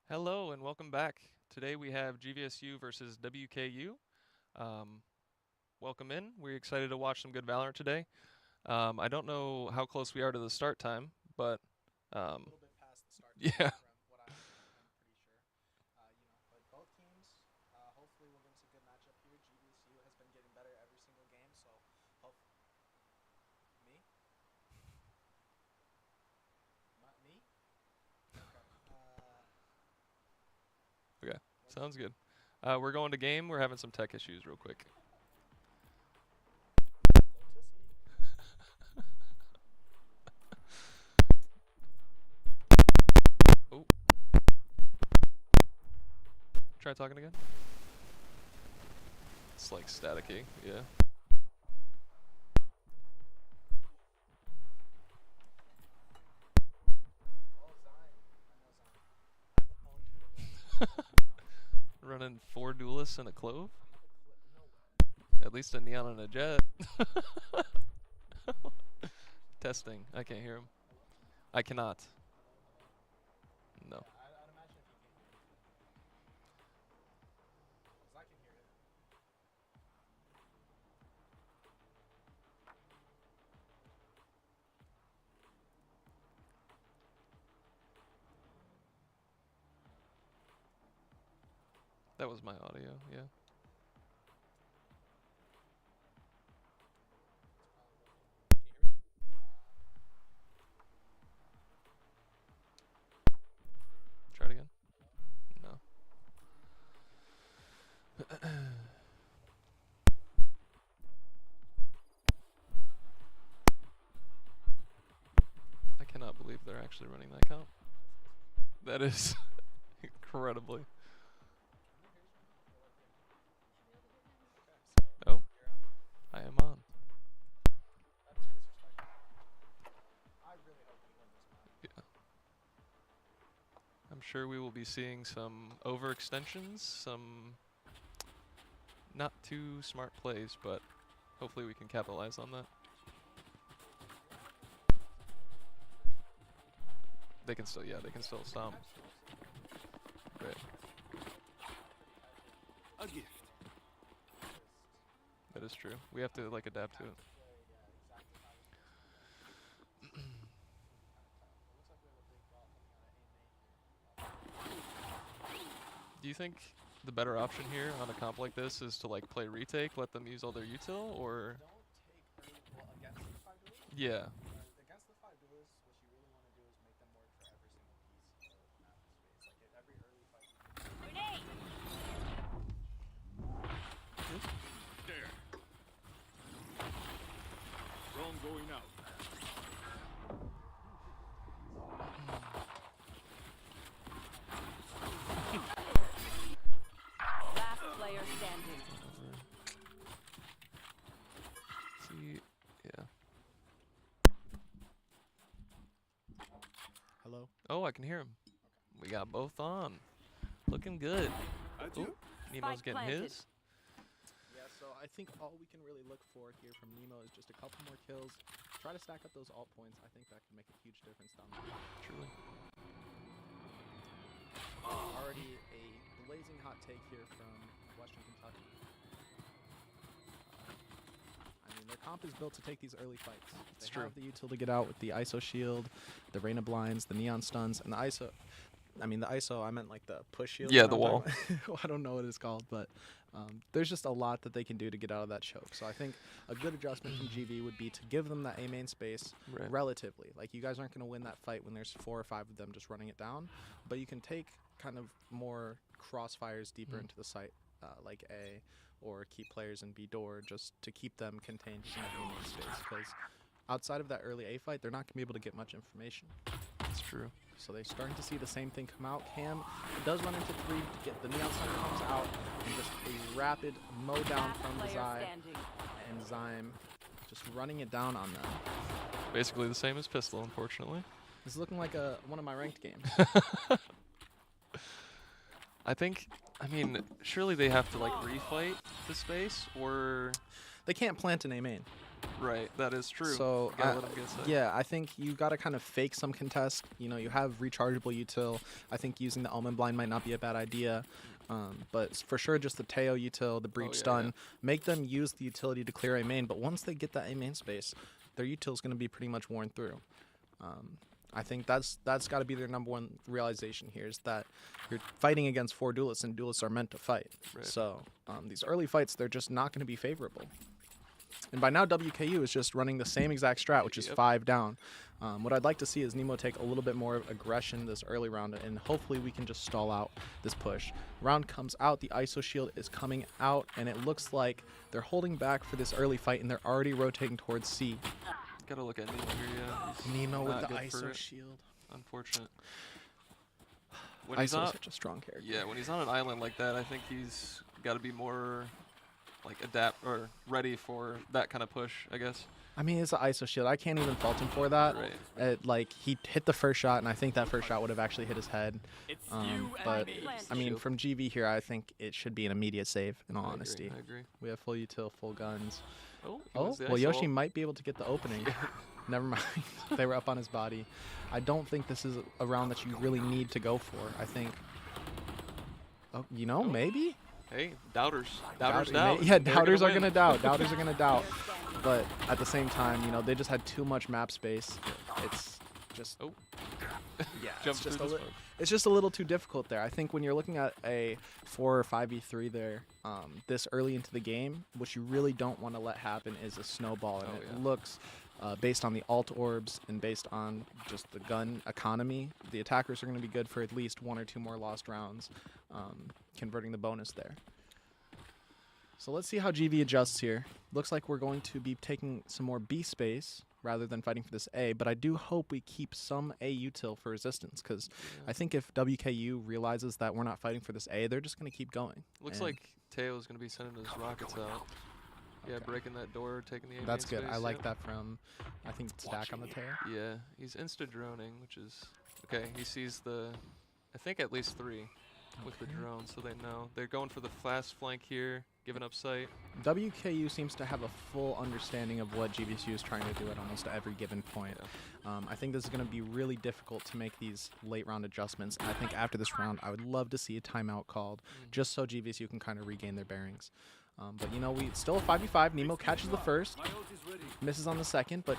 Hello and welcome back. Today we have GVSU versus WKU. Um, Welcome in. We're excited to watch some good Valorant today. I don't know how close we are to the start time, but A um, little bit past the start time yeah, from what I'm pretty sure. But both teams, hopefully we'll get some good matchup here. GVSU has been getting better every single game, so hope me, me. Okay. okay, What'd you sounds say? good. We're going to game. We're having some tech issues real quick. Go Tussie. Oh, try talking again. It's like staticky. Yeah. Oh, Zion. I know Zion. I've owned him in ranked multiple times. Running four duelists and a clove. Beat the clip. No way. At least a neon and a jet. Testing. I can't hear him. Hello? I cannot. Hello? Hello? No. Yeah, I'd imagine if you can't hear me, it's gonna be like that. Because I can hear it. That was my audio. Yeah. It's probably working. Can you hear me? Try it again. Hello? No. I cannot believe they're actually running that count. That is incredibly. Can you hear me? Will it hear me? Okay, so Oh, you're on. I am on. That is disrespectful. I really hope we win this map. Yeah. I'm sure we will be seeing some overextensions, some not too smart plays, but hopefully we can capitalize on that. They can still, yeah, they can still stomp. Right. A gift. That is true. We have to like adapt to it. Play, yeah, exactly how you're supposed to play. It's gonna be kind of tough. It looks like we have a big ball coming out of A main here. Do you think the better option here on a comp like this is to like play retake, let them use all their util, or Don't take early. Well, against the five duelists. yeah, Against the five duelists, what you really want to do is make them work for every single piece of map space. Like at every early fight, you can make them work. There. Drone going out. Last player standing. see, yeah. Hello. Oh, I can hear him. Okay. We got both on. Looking good. Adieu. Ooh, Nemo's Spike getting planted. his. Yeah, so I think all we can really look for here from Nemo is just a couple more kills. Try to stack up those alt points. I think that could make a huge difference down the road. Truly. Already a blazing hot take here from Western Kentucky. I mean, their comp is built to take these early fights. It's They true. have the util to get out with the ISO shield, the Reyna blinds, the neon stuns, and the ISO. I mean, the ISO, I meant like the push shield. Yeah, you know the what I'm wall. talking about? I don't know what it's called, but there's just a lot that they can do to get out of that choke. So I think a good adjustment from GV would be to give them that A main space Right. relatively. Like, you guys aren't going to win that fight when there's 4 or 5 of them just running it down, but you can take kind of more crossfires deeper Mm. into the site, like A, or keep players in B door just to keep them contained in that A main space. Because outside of that early A fight, they're not going to be able to get much information. It's true. So they're starting to see the same thing come out. Cam does run into 3 to get the neon sun comes out, and just a rapid mow down Last from the player Zai, standing. and Zyme just running it down on them. Basically the same as pistol, unfortunately. This is looking like one of my ranked games. I think. I mean, surely they have to like refight the space, or They can't plant an A main. Right, that is true. So You gotta let 'em get set. yeah, I think you got to kind of fake some contest. You know, you have rechargeable util. I think using the Omen Blind might not be a bad idea. But for sure, just the Teo util, the breach yeah, stun, yeah. make them use the utility to clear a main. But once they get that A main space, their util is going to be pretty much worn through. I think that's got to be their number one realization here, is that you're fighting against 4 duelists, and duelists are meant to fight. Right. So these early fights, they're just not going to be favorable. And by now, WKU is just running the same exact strat, which is 5 down. What I'd like to see is Nemo take a little bit more aggression this early round, and hopefully we can just stall out this push. Round comes out, the ISO shield is coming out, and it looks like they're holding back for this early fight, and they're already rotating towards C. Gotta look at Nemo here, yeah. He's Nemo with not the good for ISO it. shield. Unfortunate. When he's ISO is on, such a strong character. yeah, when he's on an island like that, I think he's got to be more like adapt or ready for that kind of push, I guess. I mean, it's an ISO shield. I can't even fault him for that. Right. Like, he hit the first shot, and I think that first shot would have actually hit his head. But, I mean, Shield. from GV here, I think it should be an immediate save, in all I agree, honesty. I agree. We have full util, full guns. Oh, he Oh, was the well, ISO Yoshi ult. might be able to get the opening. Never mind. They were up on his body. I don't think this is a round that you really need to go for. I think, you know, maybe? Hey, doubters. Doubters Doubt- doubt. Yeah, They're doubters are win. going to doubt. Doubters are going to doubt. But at the same time, you know, they just had too much map space. It's just, Oh. yeah, Jump it's just, through the smoke. it's just a little too difficult there. I think when you're looking at a 4 or 5v3 there, this early into the game, what you really don't want to let happen is a snowball. And Oh, it yeah. looks, based on the alt orbs and based on just the gun economy, the attackers are going to be good for at least 1 or 2 more lost rounds, converting the bonus there. So let's see how GV adjusts here. Looks like we're going to be taking some more B space rather than fighting for this A, but I do hope we keep some A util for resistance, because I think if WKU realizes that we're not fighting for this A, they're just going to keep going. Looks And like Teo's going to be sending his rockets out. Yeah, Okay. breaking that door, taking the A That's main good. I space, like yeah. that from, I think, Stack on the tail. Yeah, he's insta-droning, which is... Okay, he sees the... I think at least 3 with the Okay. drone, so they know. They're going for the fast flank here, giving up sight. WKU seems to have a full understanding of what GVSU is trying to do at almost every given point. I think this is going to be really difficult to make these late round adjustments. And I think after this round, I would love to see a timeout called, just so GVSU can kind of regain their bearings. But, you know, we still a 5v5. Nemo catches the first, misses on the second, but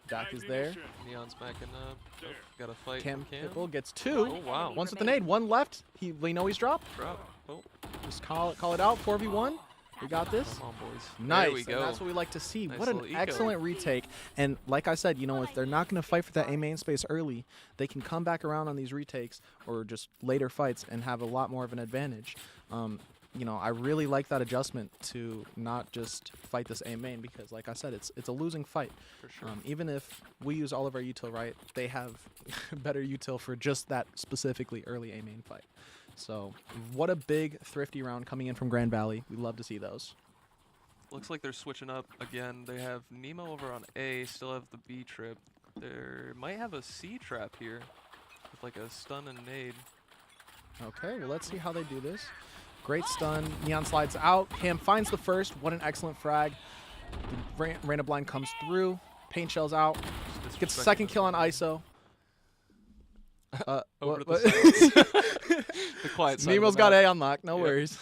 Dak is there. Neon's backing up. Oh, got a fight. Cam from Pipple gets 2. Oh, wow. Once with the nade, 1 left. We know he's dropped. Drop. Oh, Just call it out. 4v1. We got this. come on, boys. Nice. There we And go. that's what we like to see. Nice What an little eco. excellent retake. And like I said, you know, if they're not going to fight for that A main space early, they can come back around on these retakes or just later fights and have a lot more of an advantage. You know, I really like that adjustment to not just fight this A main, because, like I said, it's a losing fight. For sure. Even if we use all of our util right, they have better util for just that specifically early A main fight. So what a big thrifty round coming in from Grand Valley. We love to see those. Looks like they're switching up again. They have Nemo over on A, still have the B trip. They might have a C trap here with like a stun and nade. Okay, well, let's see how they do this. Great stun. Neon slides out. Cam finds the first. What an excellent frag. The random blind comes through. Paint shells out. Gets the second kill on ISO. Over to what- the sides. The quiet side. Nemo's got A on lock. No Yep. worries.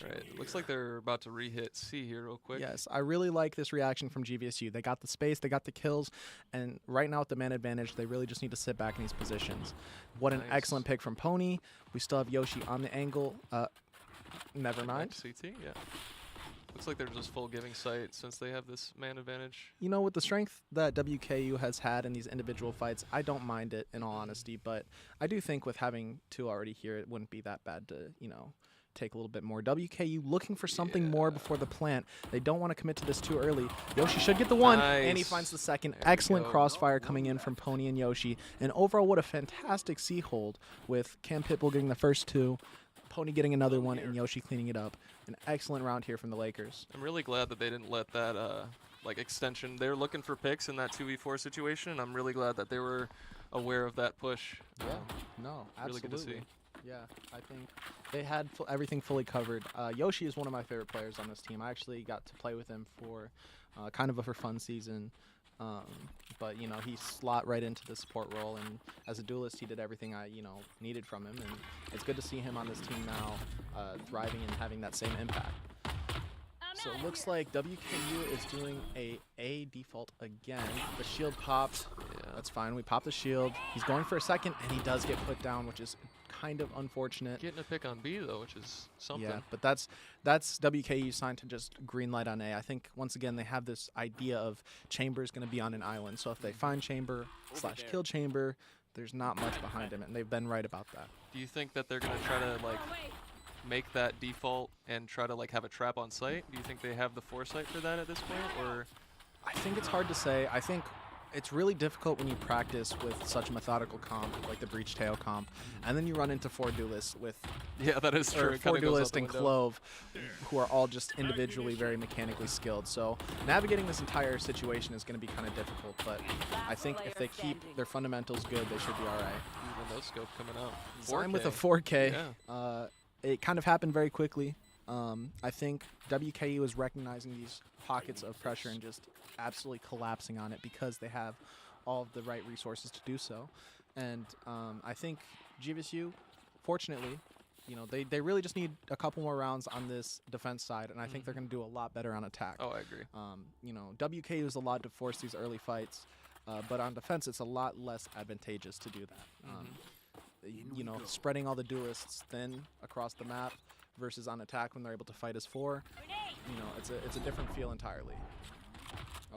Right. Looks like they're about to re-hit C here real quick. Yes, I really like this reaction from GVSU. They got the space, they got the kills, and right now with the man advantage, they really just need to sit back in these positions. What an Nice. excellent pick from Pony. We still have Yoshi on the angle. Never Back mind. to CT, yeah. Looks like they're just full giving sight since they have this man advantage. You know, with the strength that WKU has had in these individual fights, I don't mind it, in all honesty, but I do think with having 2 already here, it wouldn't be that bad to, you know, take a little bit more. WKU looking for something more before the plant. They don't want to commit to this too early. Yoshi should get the 1, and he Nice. finds the second. There we Excellent go. crossfire coming in from Pony and Yoshi. And overall, what a fantastic C hold with Cam Pitbull getting the first 2, Pony getting another 1, and Yoshi cleaning it up. An excellent round here from the Lakers. I'm really glad that they didn't let that like extension. They're looking for picks in that 2v4 situation, and I'm really glad that they were aware of that push. Yeah, no, Really absolutely. good to see. Yeah, I think they had everything fully covered. Yoshi is one of my favorite players on this team. I actually got to play with him for kind of a for fun season. But, you know, he slot right into the support role, and as a duelist, he did everything I, needed from him. And it's good to see him on this team now, thriving and having that same impact. So it looks like WKU is doing a default again. The shield popped. Yeah. That's fine. We pop the shield. He's going for a second, and he does get put down, which is kind of unfortunate. Getting a pick on B though, which is something. Yeah, but that's WKU signed to just green light on A. I think once again they have this idea of Chamber is going to be on an island. So if they find Chamber / kill Chamber, there's not much behind him, and they've been right about that. Do you think that they're gonna try to like make that default and try to like have a trap on site? Do you think they have the foresight for that at this point, or? I think it's hard to say. I think it's really difficult when you practice with such a methodical comp like the Breach Tail comp, and then you run into 4 duelists with Yeah, that is true. or It 4 kinda goes out duelists the and window. Clove, who are all just individually very mechanically skilled. So navigating this entire situation is going to be kind of difficult, but I think if they keep their fundamentals good, they should be all right. Even no scope coming out. Sign with a 4K. 4K. Yeah. It kind of happened very quickly. I think WKU is recognizing these pockets of pressure and just absolutely collapsing on it because they have all of the right resources to do so. And I think GVSU, fortunately, they really just need a couple more rounds on this defense side, and I think they're going to do a lot better on attack. Oh, I agree. WKU is a lot to force these early fights, but on defense, it's a lot less advantageous to do that. Spreading all the duelists thin across the map versus on attack when they're able to fight as 4, it's a different feel entirely.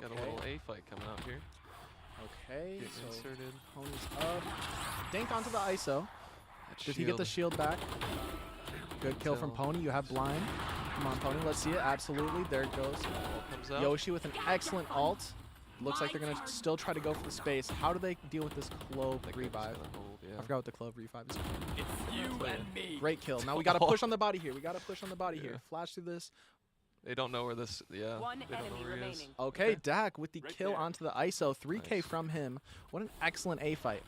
Got a little A fight coming out here. Okay, Get so inserted. Pony's up. Dink onto the ISO. That Did he get the shield back? Good kill from Pony. You have blind. Come on, Pony. Let's see it. Absolutely. There it goes. Ball comes out. Yoshi with an excellent ult. Looks like they're going to still try to go for the space. How do they deal with this Clove I think they're just revive? gonna hold, yeah. I forgot what the Clove revive is. It's you and me. Great kill. Now we got to push on the body here. We got to push on the body here. Flash through this. They don't know where this. Yeah. One they don't know enemy where he is. remaining. Okay, Dak with the Right kill there. onto the ISO. 3K Nice. from him. What an excellent A fight.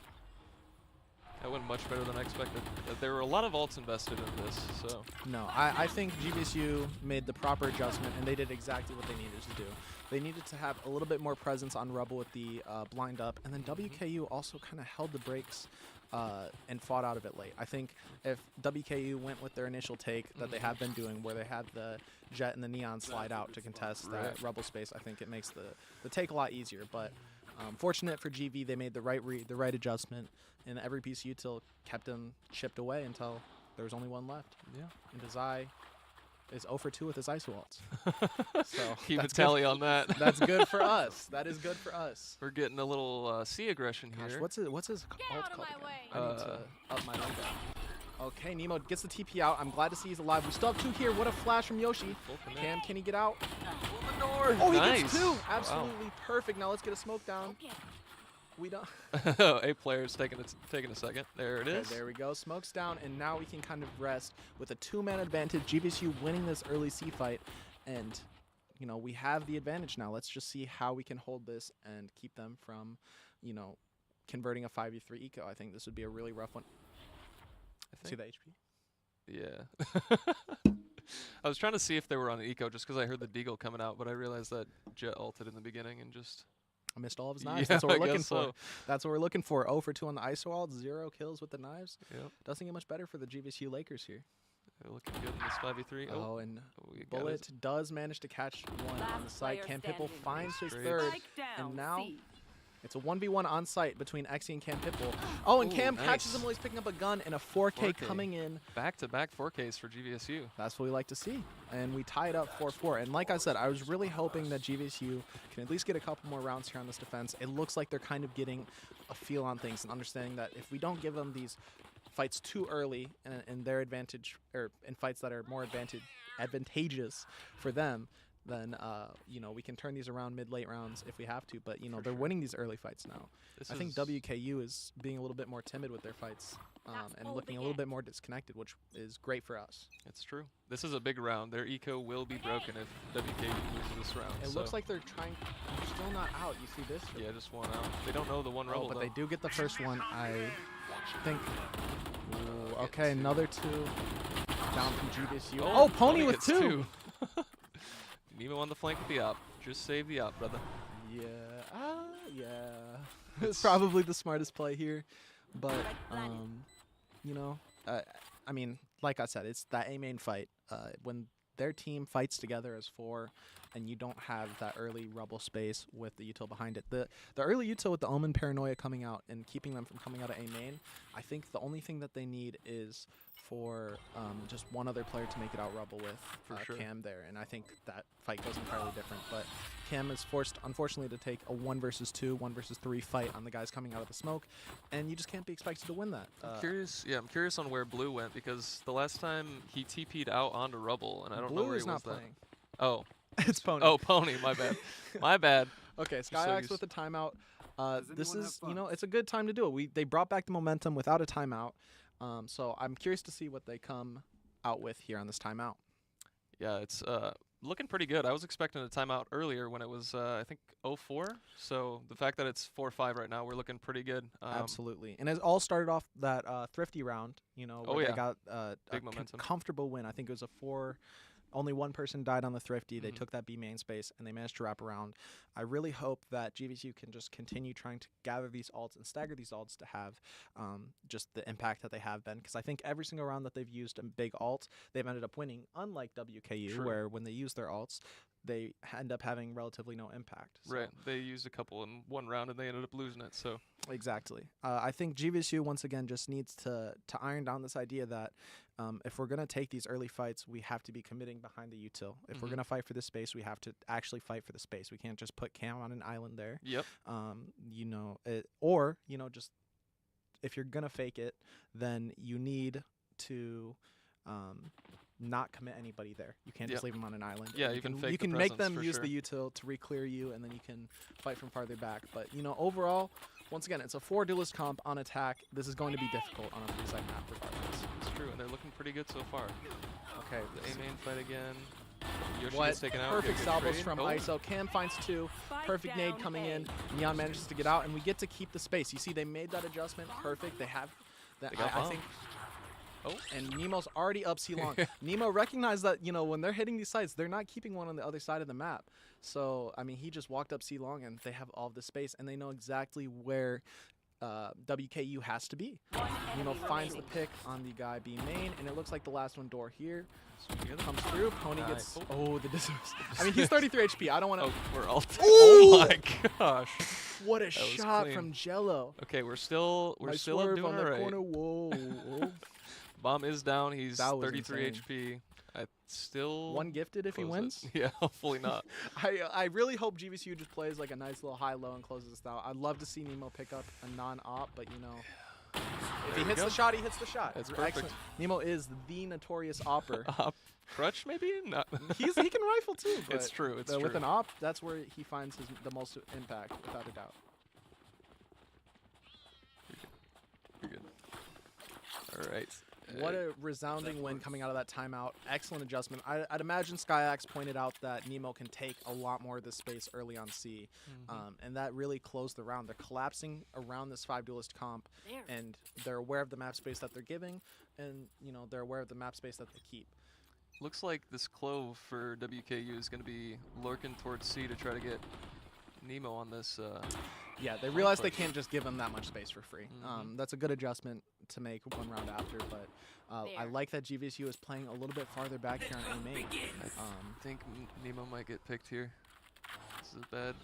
That went much better than I expected. There were a lot of ults invested in this, so. No, I think GVSU made the proper adjustment, and they did exactly what they needed to do. They needed to have a little bit more presence on Rebel with the blind up, and then WKU also kind of held the brakes and fought out of it late. I think if WKU went with their initial take that they have been doing, where they had the Jet and the Neon slide out to contest that Right. Rebel space, I think it makes the take a lot easier. But fortunate for GV, they made the right adjustment, and every piece of util kept them chipped away until there was only one left. Yeah. And Desai is 0 for 2 with his ISO ults. So Keep a that's tally on that. good. That's good for us. That is good for us. We're getting a little C aggression Gosh, here. what's his alt out of called my again? way. I need to up my lingo. Okay, Nemo gets the TP out. I'm glad to see he's alive. We still have 2 here. What a flash from Yoshi. Full commit. Cam, can he get out? Oh, He nice. gets 2. Absolutely perfect. Now let's get a smoke down. We don't. A player's taking a second. There it Okay, is. there we go. Smokes down, and now we can kind of rest with a 2-man advantage. GVSU winning this early C fight, and we have the advantage now. Let's just see how we can hold this and keep them from, converting a 5v3 eco. I think this would be a really rough one. I See think. the HP? Yeah. I was trying to see if they were on eco just because I heard the Deagle coming out, but I realized that Jet ulted in the beginning and just. I missed all of his Yeah, knives. That's what I we're looking guess for. so. That's what we're looking for. 0 for 2 on the ISO ult, 0 kills with the knives. Yep. Doesn't get much better for the GVSU Lakers here. They're looking good in this 5v3. Oh, and we got Bullet it. does manage to catch one on the Last site. player Cam Pipple standing. finds his Great. third. Spike down. And now C. It's a 1v1 on site between Exy and Cam Pipple. Oh, and Ooh, Cam catches nice. him while he's picking up a gun, and a 4K 4K. coming in. Back-to-back 4Ks for GVSU. That's what we like to see. And we tie it up 4-4. And like I said, I was really hoping that GVSU can at least get a couple more rounds here on this defense. It looks like they're kind of getting a feel on things and understanding that if we don't give them these fights too early and their advantage, or in fights that are more advantageous for them, then you know, we can turn these around mid-late rounds if we have to. But you know, For they're sure. winning these early fights now. This I think is- WKU is being a little bit more timid with their fights and looking a little bit more disconnected, which is great for us. It's true. This is a big round. Their eco will be broken if WKU loses this round. It so looks like they're trying. They're still not out. You see this? yeah, just one out. They don't know the one Oh, rebel but though. they do get the first one. I think. Ooh, Get okay, two. another 2 down from GVSU. Oh, Oh, Pony with gets 2. Nemo on the flank with the op. Just save the op, brother. Yeah, yeah. It's probably the smartest play here, but you know, I mean, like I said, it's that A main fight. When their team fights together as 4, and you don't have that early rubble space with the util behind it. The early util with the Omen Paranoia coming out and keeping them from coming out of A main, I think the only thing that they need is for just one other player to make it out rubble with For sure. Cam there, and I think that fight goes entirely different. But Cam is forced, unfortunately, to take a 1 versus 2, 1 versus 3 fight on the guys coming out of the smoke, and you just can't be expected to win that. I'm curious. Yeah, I'm curious on where Blue went because the last time he TP'd out onto rubble, and I don't Blue know where is he was not then. playing. Oh, It's Pony. oh, Pony. My bad. My bad. Okay, so Skyax used- with a timeout. This anyone have is, you know, funds? it's a good time to do it. They brought back the momentum without a timeout. So I'm curious to see what they come out with here on this timeout. Yeah, it's looking pretty good. I was expecting a timeout earlier when it was I think 0-4. So the fact that it's 4-5 right now, we're looking pretty good. Absolutely. And it all started off that Thrifty round, you know, Oh, where yeah. they got Big a momentum. comfortable win. I think it was a 4. Only one person died on the Thrifty. They Mhm. took that B main space, and they managed to wrap around. I really hope that GVSU can just continue trying to gather these ults and stagger these ults to have just the impact that they have been. Because I think every single round that they've used a big ult, they've ended up winning, unlike WKU, True. where when they use their ults, they end up having relatively no impact. So Right. They used a couple in one round and they ended up losing it. So Exactly. I think GVSU once again just needs to iron down this idea that if we're gonna take these early fights, we have to be committing behind the util. If we're Mhm. gonna fight for the space, we have to actually fight for the space. We can't just put Cam on an island there. yep. You know, or you know, just if you're gonna fake it, then you need to not commit anybody there. You can't just Yep. leave them on an island. Yeah, you you can can fake you the can make presence them for use sure. the util to re-clear you, and then you can fight from farther back. But you know, overall, once again, it's a 4 duelist comp on attack. This is going to be difficult on a 3-side map regardless. It's true, and they're looking pretty good so far. Okay, The A main fight again. Yoshi what gets taken out. perfect good salvos trade. from Oh, ISO. Cam finds 2. Spike Perfect nade down coming A. in. Neon manages to get out, and we get to keep the space. You see, they made that adjustment perfect. They have that. They got I bomb. think. Oh. And Nemo's already up C long. Nemo recognized that, you know, when they're hitting these sites, they're not keeping one on the other side of the map. So, I mean, he just walked up C long, and they have all of the space, and they know exactly where WKU has to be. One Nemo enemy finds the remaining. pick on the guy B main, and it looks like the last one door here swing together. comes through. Pony Nice. gets, oh, the dismiss. I mean, he's 33 HP. I don't want to. Oh, we're all. Ooh! Oh my gosh. What a was shot clean. from Jello. Okay, we're still Nice still swerve doing on all the right. corner. Whoa. Bomb is down. He's That was 33 insane. HP. I still One gifted if he close wins. it. Yeah, hopefully not. I really hope GVSU just plays like a nice little high-low and closes this out. I'd love to see Nemo pick up a non-op, but you know, if There he we hits go. the shot, he hits the shot. That's Excellent. perfect. Nemo is the notorious opper. Crutch maybe? Not. He can rifle too. But It's true. It's true. with an op, that's where he finds the most impact, without a doubt. You're good. All right. What a resounding win coming out of that timeout. Excellent adjustment. I'd imagine Skyax pointed out that Nemo can take a lot more of this space early on C, and that really closed the round. They're collapsing around this 5 duelist comp, There. and they're aware of the map space that they're giving, and you know they're aware of the map space that they keep. Looks like this clove for WKU is going to be lurking towards C to try to get Nemo on this. Yeah, they realize they can't just give him that much space for free. Mhm. That's a good adjustment to make one round after, but I There. like that GVSU is playing a little bit farther back here on A main. I think Nemo might get picked here. This is bad.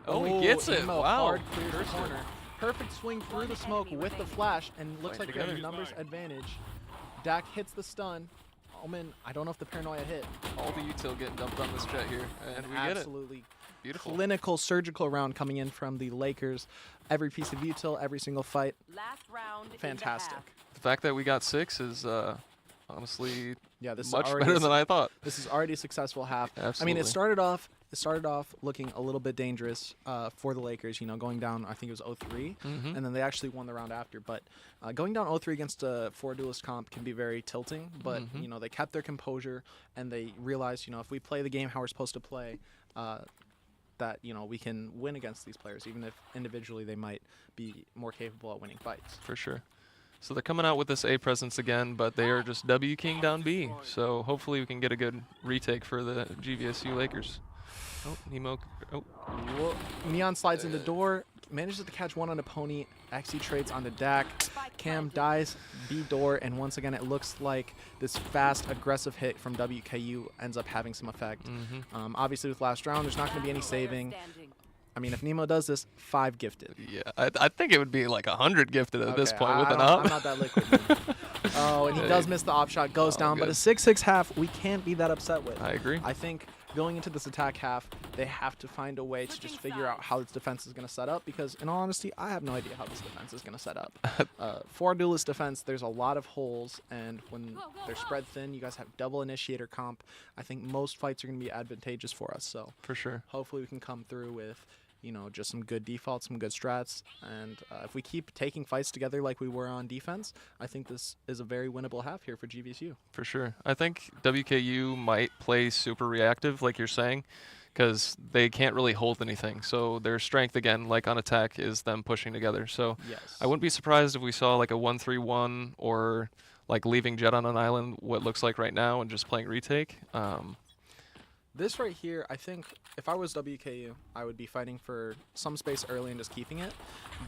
Oh, he gets it! Nemo Wow. hard clears the Cursed it. corner. Perfect swing through One the smoke enemy with the remaining. flash, and looks Fight like they have a together. numbers advantage. Dak hits the stun. Omen, I don't know if the paranoia hit. All the util getting dumped on this jet here, and we get it. Absolutely Beautiful. clinical, surgical round coming in from the Lakers. Every piece of util, every single fight, Last round. fantastic. In the half. The fact that we got 6 is honestly Yeah, this much is already better than I thought. This is already a successful half. Absolutely. I mean, it started off looking a little bit dangerous for the Lakers, going down, I think it was 0-3, Mm-hmm. and then they actually won the round after. But going down 0-3 against a four-duelist comp can be very tilting, but, Mhm. They kept their composure, and they realized, if we play the game how we're supposed to play, that, we can win against these players, even if individually they might be more capable at winning fights. For sure. So they're coming out with this A presence again, but they are just W King down B. So hopefully we can get a good retake for the GVSU Lakers. Oh, Nemo. Oh, Whoa. Neon slides into door, manages to catch one on a pony. Xe trades onto Dak. Cam dies B door, and once again it looks like this fast, aggressive hit from WKU ends up having some effect. Obviously with last round, there's not going to be any saving. I mean, if Nemo does this, 5 gifted. yeah. I think it would be like 100 gifted at this Okay, point with an I'm up. not that liquid. Man. Oh, and he does miss the op shot, goes Oh, down, but good. a 6-6 half, we can't be that upset with. I agree. I think going into this attack half, they have to find a way to just figure out how this defense is going to set up, because in all honesty, I have no idea how this defense is going to set up. For duelist defense, there's a lot of holes, and when they're spread thin, you guys have double initiator comp. I think most fights are going to be advantageous for us, so For sure. hopefully we can come through with just some good defaults, some good strats, and if we keep taking fights together like we were on defense, I think this is a very winnable half here for GVSU. For sure. I think WKU might play super reactive, like you're saying, because they can't really hold anything. So their strength, again, like on attack, is them pushing together. So Yes. I wouldn't be surprised if we saw like a 1-3-1 or like leaving Jet on an island, what looks like right now, and just playing retake. This right here, I think if I was WKU, I would be fighting for some space early and just keeping it.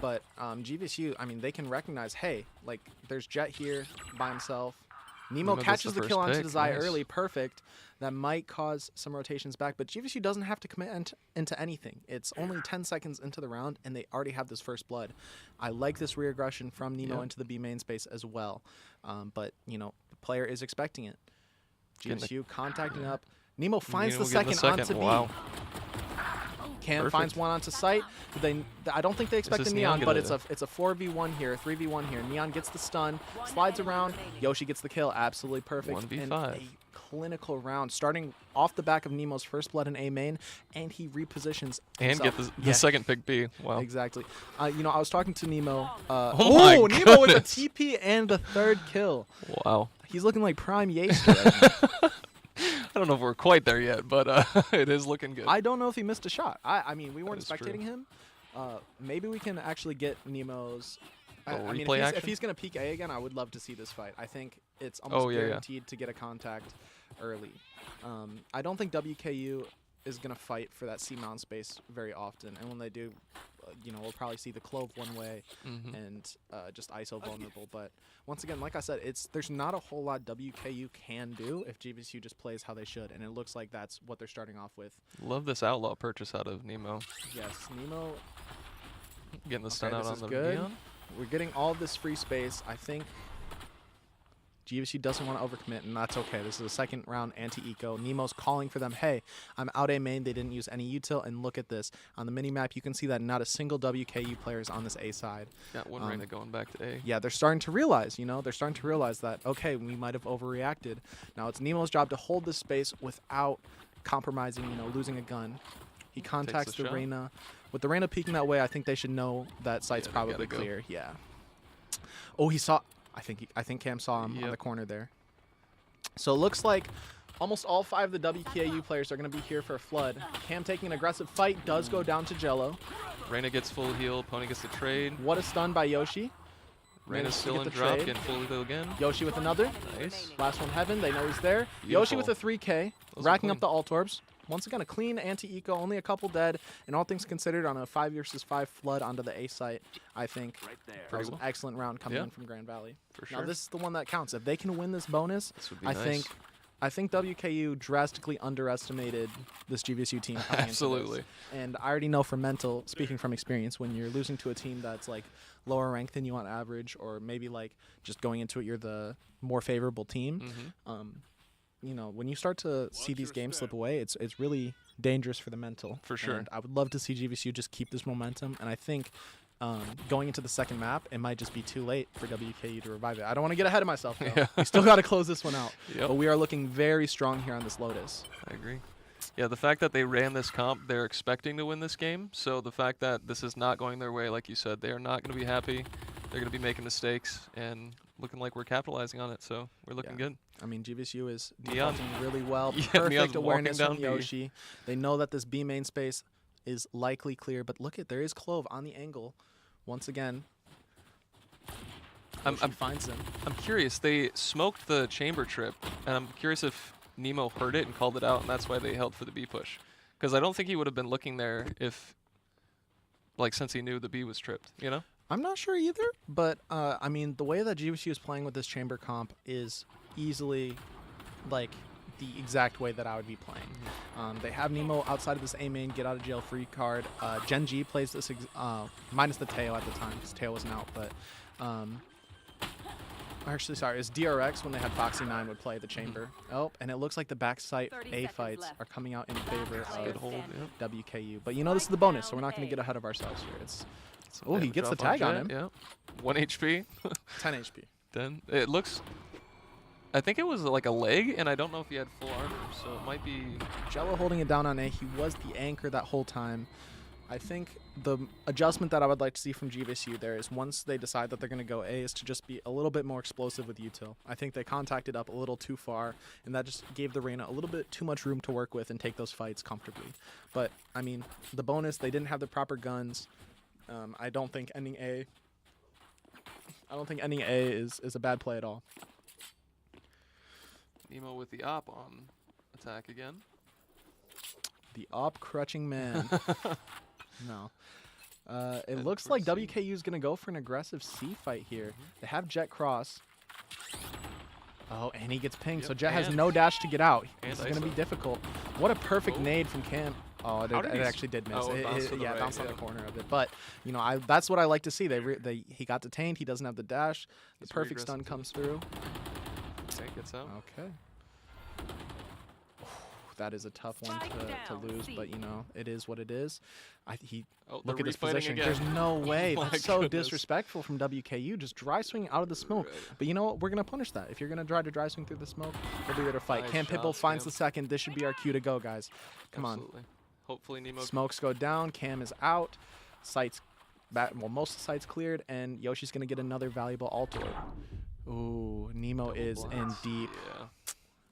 But GVSU, I mean, they can recognize, hey, like there's Jet here by himself. Nemo Nemo gets catches the the kill first onto pick, Desire nice. early, perfect. That might cause some rotations back, but GVSU doesn't have to commit into anything. It's only 10 seconds into the round, and they already have this first blood. I like this re-aggression from Nemo Yep. into the B main space as well. But, the player is expecting it. Getting the- GVSU contacting up. Nemo finds Nemo the getting second onto B. Wow. Cam Perfect. finds one onto site. I don't think they expect this the Neon Neon, but gonna- it's a 4v1 here, 3v1 here. Neon gets the stun, slides around. Yoshi gets the kill, absolutely perfect. 1v5. And a clinical round, starting off the back of Nemo's first blood in A main, and he repositions And get himself. the second pick B. Wow. Exactly. I was talking to Nemo. Oh my Nemo with a goodness. TP and the third kill. Wow. He's looking like prime Yates right now. I don't know if we're quite there yet, but it is looking good. I don't know if he missed a shot. I mean, we weren't is true. spectating him. Maybe we can actually get Nemo's. I mean, replay if action? he's going to peek A again, I would love to see this fight. I think it's almost yeah. guaranteed to get a contact early. I don't think WKU is going to fight for that C mount space very often, and when they do, we'll probably see the Clove one way and just ISO vulnerable. But once again, like I said, there's not a whole lot WKU can do if GVSU just plays how they should, and it looks like that's what they're starting off with. Love this outlaw purchase out of Nemo. Yes, Nemo. Getting the stun Okay, out this on is the good. Neon. We're getting all of this free space. I think GVSU doesn't want to overcommit, and that's okay. This is a second round anti-eco. Nemo's calling for them. Hey, I'm out A main. They didn't use any util, and look at this. On the mini-map, you can see that not a single WKU player is on this A side. Got one Reyna going back to A. Yeah, they're starting to realize, they're starting to realize that, okay, we might have overreacted. Now it's Nemo's job to hold this space without compromising, losing a gun. He contacts the the shot. Reyna. With the Reyna peeking that way, I think they should know that site's Yeah, they probably gotta go. clear. Yeah. Oh, he saw. I think Cam saw him on Yep. the corner there. So it looks like almost all 5 of the WKU players are going to be here for a flood. Cam taking an aggressive fight, does go down to Jello. Reyna gets full heal. Pony gets the trade. What a stun by Yoshi. Reyna's Managed to still get in the drop. trade. Getting full heal again. Yoshi with another. Nice. Last one Heaven, they know he's there. Yoshi with a Beautiful. 3K, Those are racking up clean. the alt orbs. Once again, a clean anti-eco, only a couple dead, and all things considered on a 5 versus 5 flood onto the A site, I think that was Pretty an well. excellent round coming Yeah. in from Grand Valley. For Now sure. this is the one that counts. If they can win this bonus, This would be I nice. think WKU drastically underestimated this GVSU team. coming into this. Absolutely. And I already know from mental, speaking from experience, when you're losing to a team that's like lower ranked than you on average, or maybe like just going into it, you're the more favorable team. When you start to see these games slip away, it's really dangerous for the mental. For sure. And I would love to see GVSU just keep this momentum. And I think going into the second map, it might just be too late for WKU to revive it. I don't want to get ahead of myself, though. Yeah. We still got to close this one out. Yep. But we are looking very strong here on this Lotus. I agree. Yeah, the fact that they ran this comp, they're expecting to win this game. So the fact that this is not going their way, like you said, they are not going to be happy. They're going to be making mistakes and looking like we're capitalizing on it. So we're looking good. I mean, GVSU is Neon. defaulting really well. Yeah, Perfect Neon's awareness walking from down B. Yoshi. They know that this B main space is likely clear, but look at, there is Clove on the angle. Once again, Yoshi finds him. I'm curious. They smoked the chamber trip, and I'm curious if Nemo heard it and called it out, and that's why they held for the B push. Because I don't think he would have been looking there if, like, since he knew the B was tripped, you know? I'm not sure either, but I mean, the way that GVSU is playing with this chamber comp is easily, like, the exact way that I would be playing. They have Nemo outside of this A main, get out of jail free card. Gen G plays this, minus the Teo at the time, because Teo wasn't out, but, actually, sorry, it's DRX when they had Foxy9 would play the chamber. Oh, and it looks like the backside 30 A seconds fights left. are coming out in favor Good of hold, yeah. WKU. But you know, this is the bonus, so we're not going to get ahead of ourselves here. Oh, he gets the tag on him. Yeah. 1 HP. 10 HP. Then it looks. I think it was like a leg, and I don't know if he had full armor, so it might be. Jello holding it down on A. He was the anchor that whole time. I think the adjustment that I would like to see from GVSU there is once they decide that they're going to go A is to just be a little bit more explosive with util. I think they contacted up a little too far, and that just gave the Reyna a little bit too much room to work with and take those fights comfortably. But, I mean, the bonus, they didn't have the proper guns. I don't think ending A is a bad play at all. Nemo with the op on attack again. The op crutching man. No. It Head looks towards like C. WKU is going to go for an aggressive C fight here. They have Jet cross. Oh, and he gets pinged, so Yep, Jet has and- no dash to get out. and This is going to be ISO. difficult. What a perfect Oh. nade from Cam. Oh, it, How did it he s- actually did miss. oh, it bounced to the Yeah, right, bounced on the yeah. corner of it. But, you know, that's what I like to see. He got detained. He doesn't have the dash. The He's very perfect stun aggressive comes through. Tank gets out. Okay. That is a tough one Spike to down, lose, C. but, you know, it is what it is. Oh, Look they're at this refighting position. again. There's no way. My That's so goodness. disrespectful from WKU. Just dry swing out of the smoke. Right. But you know what? We're going to punish that. If you're going to try to dry swing through the smoke, we'll be there to fight. Nice Cam Pitbull shots, finds Cam. the second. This should be our cue to go, guys. Come Absolutely. Hopefully Nemo. on. Smokes go down. Cam is out. Sights back. Well, most of the sights cleared, and Yoshi's going to get another valuable alt orb. Ooh, Nemo double is in blinds. deep. Yeah.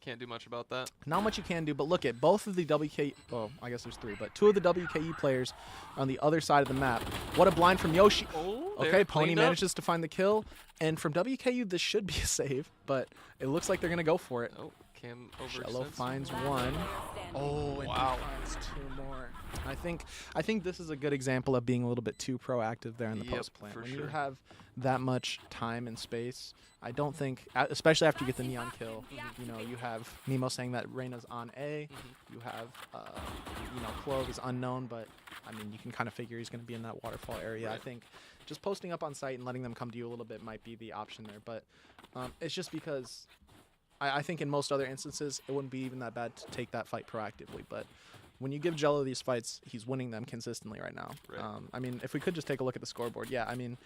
Can't do much about that. Not much you can do, but look at both of the WK. Well, I guess there's three, but two of the WKU players on the other side of the map. What a blind from Yoshi. Oh, Okay, Pony manages to find the kill, and from WKU this should be a save, but it looks like they're gonna go for it. Oh, Cam Shello overextends. finds Last one. player standing. Oh, and Wow. he finds two more. I think this is a good example of being a little bit too proactive there in the Yep, post plant. for When you sure. have that much time and space, I don't think, especially after you get the neon kill, you know, you have Nemo saying that Reyna's on A. You have, you know, Clove is unknown, but I mean, you can kind of figure he's going to be in that waterfall area. I Right. think just posting up on site and letting them come to you a little bit might be the option there, but it's just because I think in most other instances it wouldn't be even that bad to take that fight proactively, but when you give Jello these fights, he's winning them consistently right now. Right. I mean, if we could just take a look at the scoreboard, yeah, I mean,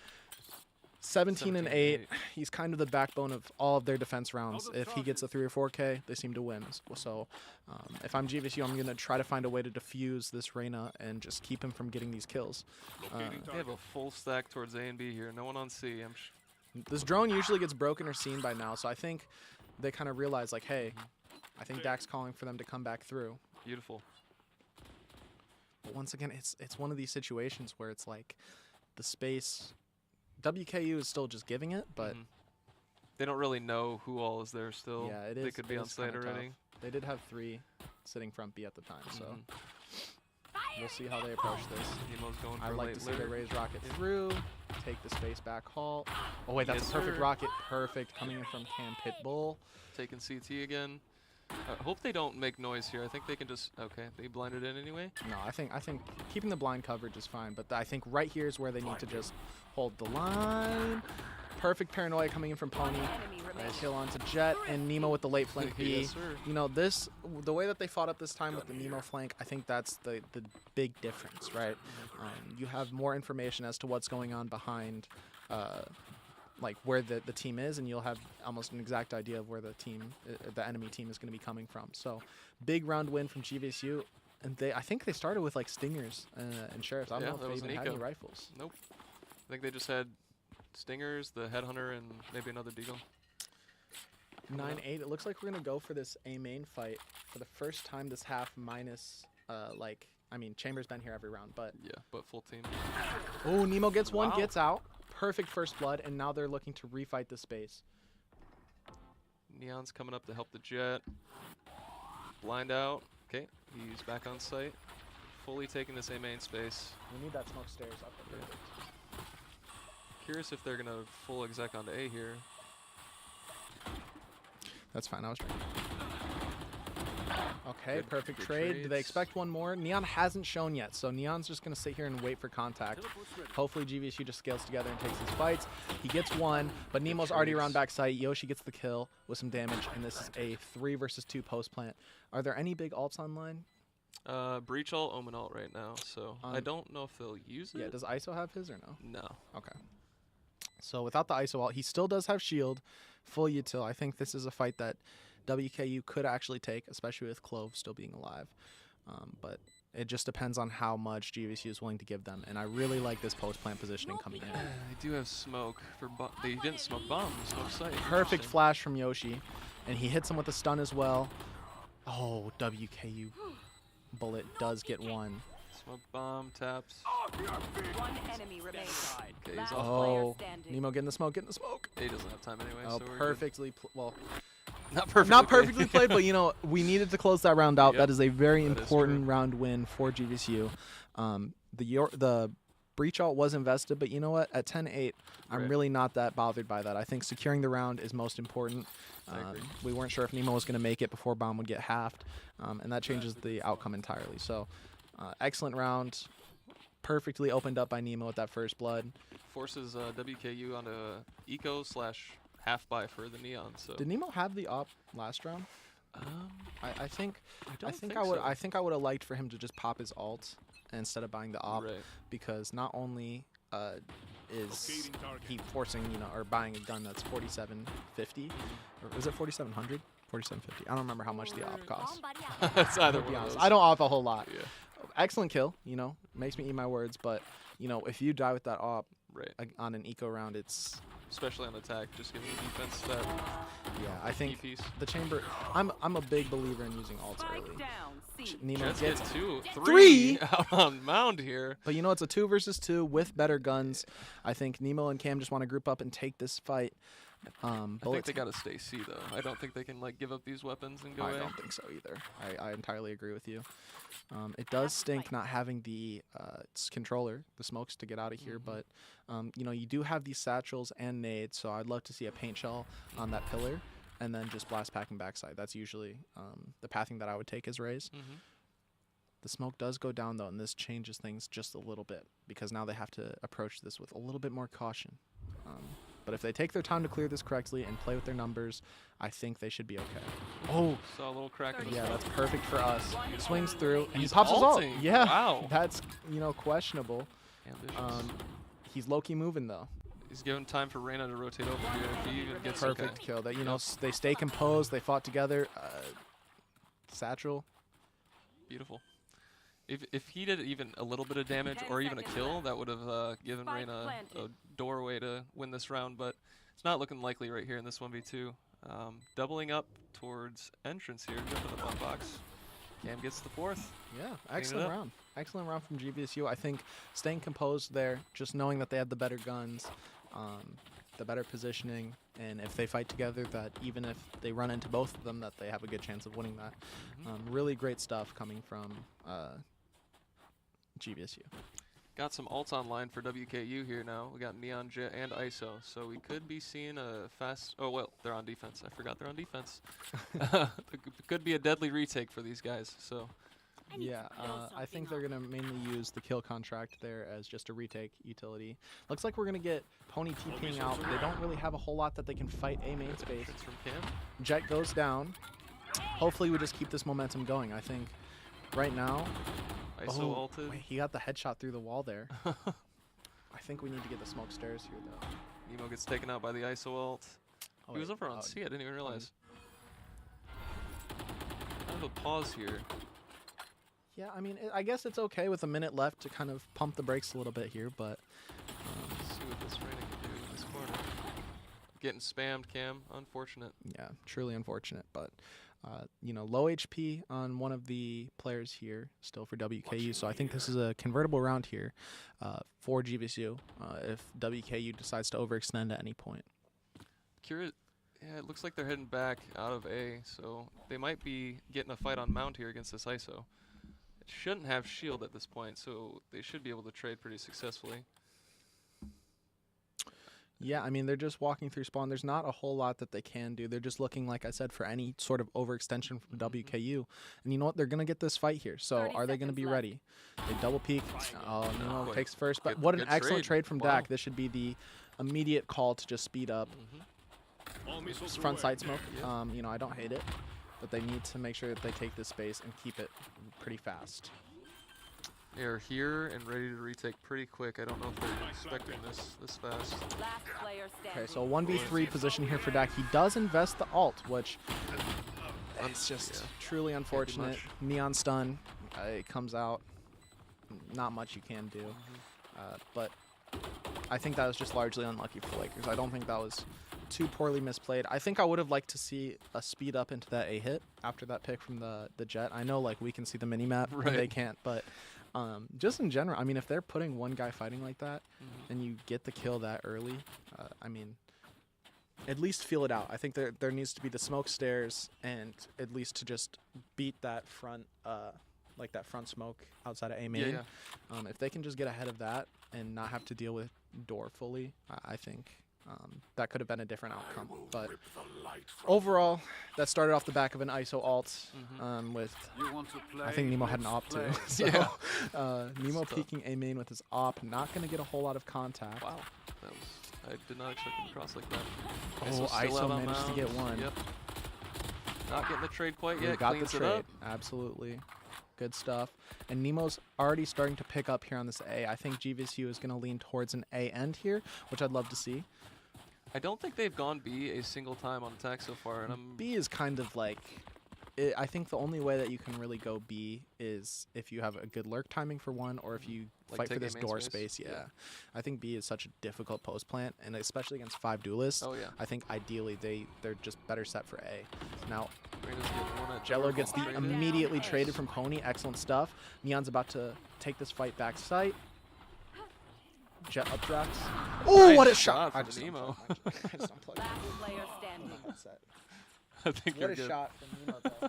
17 and 8, he's kind of the backbone of all of their defense rounds. If he gets a 3 or 4K, they seem to win. So if I'm GVSU, I'm going to try to find a way to defuse this Reyna and just keep him from getting these kills. They have a full stack towards A and B here. No one on C. This drone usually gets broken or seen by now, so I think they kind of realize, like, hey, I think Dak's calling for them to come back through. Beautiful. But once again, it's one of these situations where it's like the space. WKU is still just giving it, but Mhm. They don't really know who all is there still. yeah, it They is. could be it on is site kinda already. tough. They did have 3 sitting front B at the time, so Mhm. we'll see how they approach this. Nemo's going for I a like late to see lure. the raise rocket through, take the space back halt. Oh wait, that's Yes, a perfect sir. rocket. Perfect, coming in from Cam Pitbull. Taking CT again. I hope they don't make noise here. I think they can just. Okay, they blinded in anyway. No, I think keeping the blind coverage is fine, but I think right here is where they need to just hold the line. Perfect paranoia coming in from One Pony. enemy remaining. Nice kill onto Jet and Nemo with the late flank B. Yes, sir. You know, the way that they fought up this time with the Nemo flank, I think that's the big difference, right? You have more information as to what's going on behind, like where the team is, and you'll have almost an exact idea of where the enemy team is going to be coming from. So, big round win from GVSU, and I think they started with like Stingers and Sheriffs. I don't Yeah, know if that they was an even had any eco. rifles. Nope. I think they just had Stingers, the Headhunter, and maybe another Deagle. 9-8. It looks like we're gonna go for this A main fight for the first time this half. Minus, Chamber's been here every round, but Yeah, but full team. oh, Nemo gets one, Wow. gets out. Perfect first blood, and now they're looking to refight the space. Neon's coming up to help the Jet. Blind out. Okay, he's back on site. Fully taking this A main space. We need that smoke stairs up there. Curious if they're gonna full exec onto A here. That's fine. I was trying. Okay, Good- perfect good trade. Do they trades. expect one more? Neon hasn't shown yet, so Neon's just gonna sit here and wait for contact. Hopefully GVSU just scales together and takes these fights. He gets one, but Nemo's already around trades. backside. Yoshi gets the kill with some damage, and this is a 3 versus 2 post plant. Are there any big alts online? Breach ult, Omen ult right now, so I don't know if they'll use it. Yeah, does ISO have his or no? No. Okay. So without the ISO ult, he still does have shield, full util. I think this is a fight that WKU could actually take, especially with Clove still being alive. But it just depends on how much GVSU is willing to give them. And I really like this post plant positioning coming in. They do have smoke for they didn't smoke bomb, they smoked site. Perfect Interesting. flash from Yoshi. And he hits him with a stun as well. Oh, WKU bullet does get one. Smoke bomb, taps. One enemy remaining. Okay, he's Last off. player Oh, standing. Nemo getting the smoke, getting the smoke. A doesn't have time anyway, Oh, so we're good. perfectly, Not perfectly. not perfectly played, but you know, we needed to close that round out. Yep, That is a very that is important true. round win for GVSU. The breach ult was invested, but you know what? At 10-8, I'm Right. really not that bothered by that. I think securing the round is most important. I agree. We weren't sure if Nemo was going to make it before bomb would get halved, and that changes the outcome entirely. So, excellent round. Perfectly opened up by Nemo with that first blood. Forces WKU onto eco / half buy for the Neon. So Did Nemo have the op last round? I think don't I think think I would so. I think I would have liked for him to just pop his alt instead of buying the op, right. because not only is he forcing or buying a gun that's 4750, or was it 4700? 4750. I don't remember how much the op costs. It's either To be one of honest, those. I don't op a whole lot. Yeah. Excellent kill, makes me eat my words, but if you die with that op Right. on an eco round, it's Especially on attack, just giving the defense that I key think piece. the chamber. I'm a big believer in using alts Spike early. down. C. Nemo Jets gets get two, Three? three out on mound here. But it's a 2 versus 2 with better guns. I think Nemo and Cam just want to group up and take this fight. I think Bullets- they gotta stay C though. I don't think they can give up these weapons and go I A. don't think so either. I entirely agree with you. It does stink not having the controller, the smokes to get out of here, but you do have these satchels and nades, so I'd love to see a paint shell on that pillar and then just blast packing backside. That's usually the pathing that I would take as Rays. The smoke does go down though, and this changes things just a little bit because now they have to approach this with a little bit more caution. But if they take their time to clear this correctly and play with their numbers, I think they should be okay. Oh, Saw a little crack in the yeah, smoke. that's perfect for us. Swings through, and he He's pops his ult. ulting. Yeah, Wow. that's questionable. Ambitious. He's low-key moving though. He's given time for Reyna to rotate over here. If he even gets Perfect okay. kill. That they stay composed. They fought together. Satchel. Beautiful. If he did even a little bit of damage 10 or even a seconds kill, left. that would have given Spike Reyna a planted. doorway to win this round, but it's not looking likely right here in this 1v2. Doubling up towards entrance here, jumping the bump box. Cam gets the fourth. Yeah, it excellent up. round. Excellent round from GVSU. I think staying composed there, just knowing that they had the better guns, the better positioning, and if they fight together, that even if they run into both of them, that they have a good chance of winning that. Really great stuff coming from GVSU. Got some ults online for WKU here now. We got Neon Jet and ISO, so we could be seeing a fast. Oh well, they're on defense. I forgot they're on defense. It could be a deadly retake for these guys. So Yeah, I think they're going to mainly use the kill contract there as just a retake utility. Looks like we're going to get Pony TPing out. They don't really have a whole lot that they can fight A main space. From Cam. Jet goes down. Hopefully we just keep this momentum going. I think right now... ISO ulted. Wait, he got the headshot through the wall there. I think we need to get the smoke stairs here, though. Nemo gets taken out by the ISO ult. Oh, He was wait, over on C, I didn't even realize. Kind of a pause here. Yeah, I mean, I guess it's okay with a minute left to kind of pump the brakes a little bit here, but... Let's see what this Reyna can do in this corner. Getting spammed, Cam. Unfortunate. Yeah, truly unfortunate, but... you know, low HP on one of the players here, still for WKU. So I think this is a convertible round here for GVSU if WKU decides to overextend at any point. Curious. Yeah, it looks like they're heading back out of A, so they might be getting a fight on Mount here against this ISO. It shouldn't have shield at this point, so they should be able to trade pretty successfully. Yeah, I mean, they're just walking through spawn. There's not a whole lot that they can do. They're just looking, like I said, for any sort of overextension from WKU. And you know what? They're going to get this fight here. So 30 are they going to seconds be left. ready? They double peek. Oh, Nemo Quick. takes first. But Good- what an good excellent trade. trade from Wow. Dak. This should be the immediate call to just speed up. Front side smoke. Yeah. You know, I don't hate it. But they need to make sure that they take this space and keep it pretty fast. They are here and ready to retake pretty quick. I don't know if they're expecting this fast. Last player standing. Okay, so 1v3 position here for Dak. He does invest the ult, which it's just Yeah. truly unfortunate. much. Neon stun, it comes out. Not much you can do. But I think that was just largely unlucky for Lakers. I don't think that was too poorly misplayed. I think I would have liked to see a speed up into that A hit after that pick from the Jet. I know like we can see the mini map and they Right. can't, but just in general, I mean, if they're putting one guy fighting like that and you get the kill that early, I mean, at least feel it out. I think there needs to be the smoke stairs and at least to just beat that front, like that front smoke outside of A main. Yeah. If they can just get ahead of that and not have to deal with door fully, I think that could have been a different outcome. But overall, that started off the back of an ISO ult with, I think Nemo had an op too. So, Yeah. Nemo Stuff. peeking A main with his op, not going to get a whole lot of contact. Wow. That was, I did not expect him to cross like that. Oh, still ISO out on managed to get mounds. one. Yep. Not getting the trade quite We yet. got the Cleans it trade. up. Absolutely. Good stuff. And Nemo's already starting to pick up here on this A. I think GVSU is going to lean towards an A end here, which I'd love to see. I don't think they've gone B a single time on attack so far, and I'm B is kind of like, I think the only way that you can really go B is if you have a good lurk timing for one, or if you Like fight for take a this main door space? space. Yeah. Yeah. I think B is such a difficult post plant, and especially against 5 duelists. Oh yeah. I think ideally they're just better set for A. Now, Reyna's getting one at Jello door, gets the traded. immediately traded from Pony. Excellent stuff. Neon's about to take this fight back sight. Jet updrafts. Oh, Nice what a shot shot! I from just Nemo. unplugged. I just unplugged. Last player standing. I think What you're a good. shot from Nemo, though.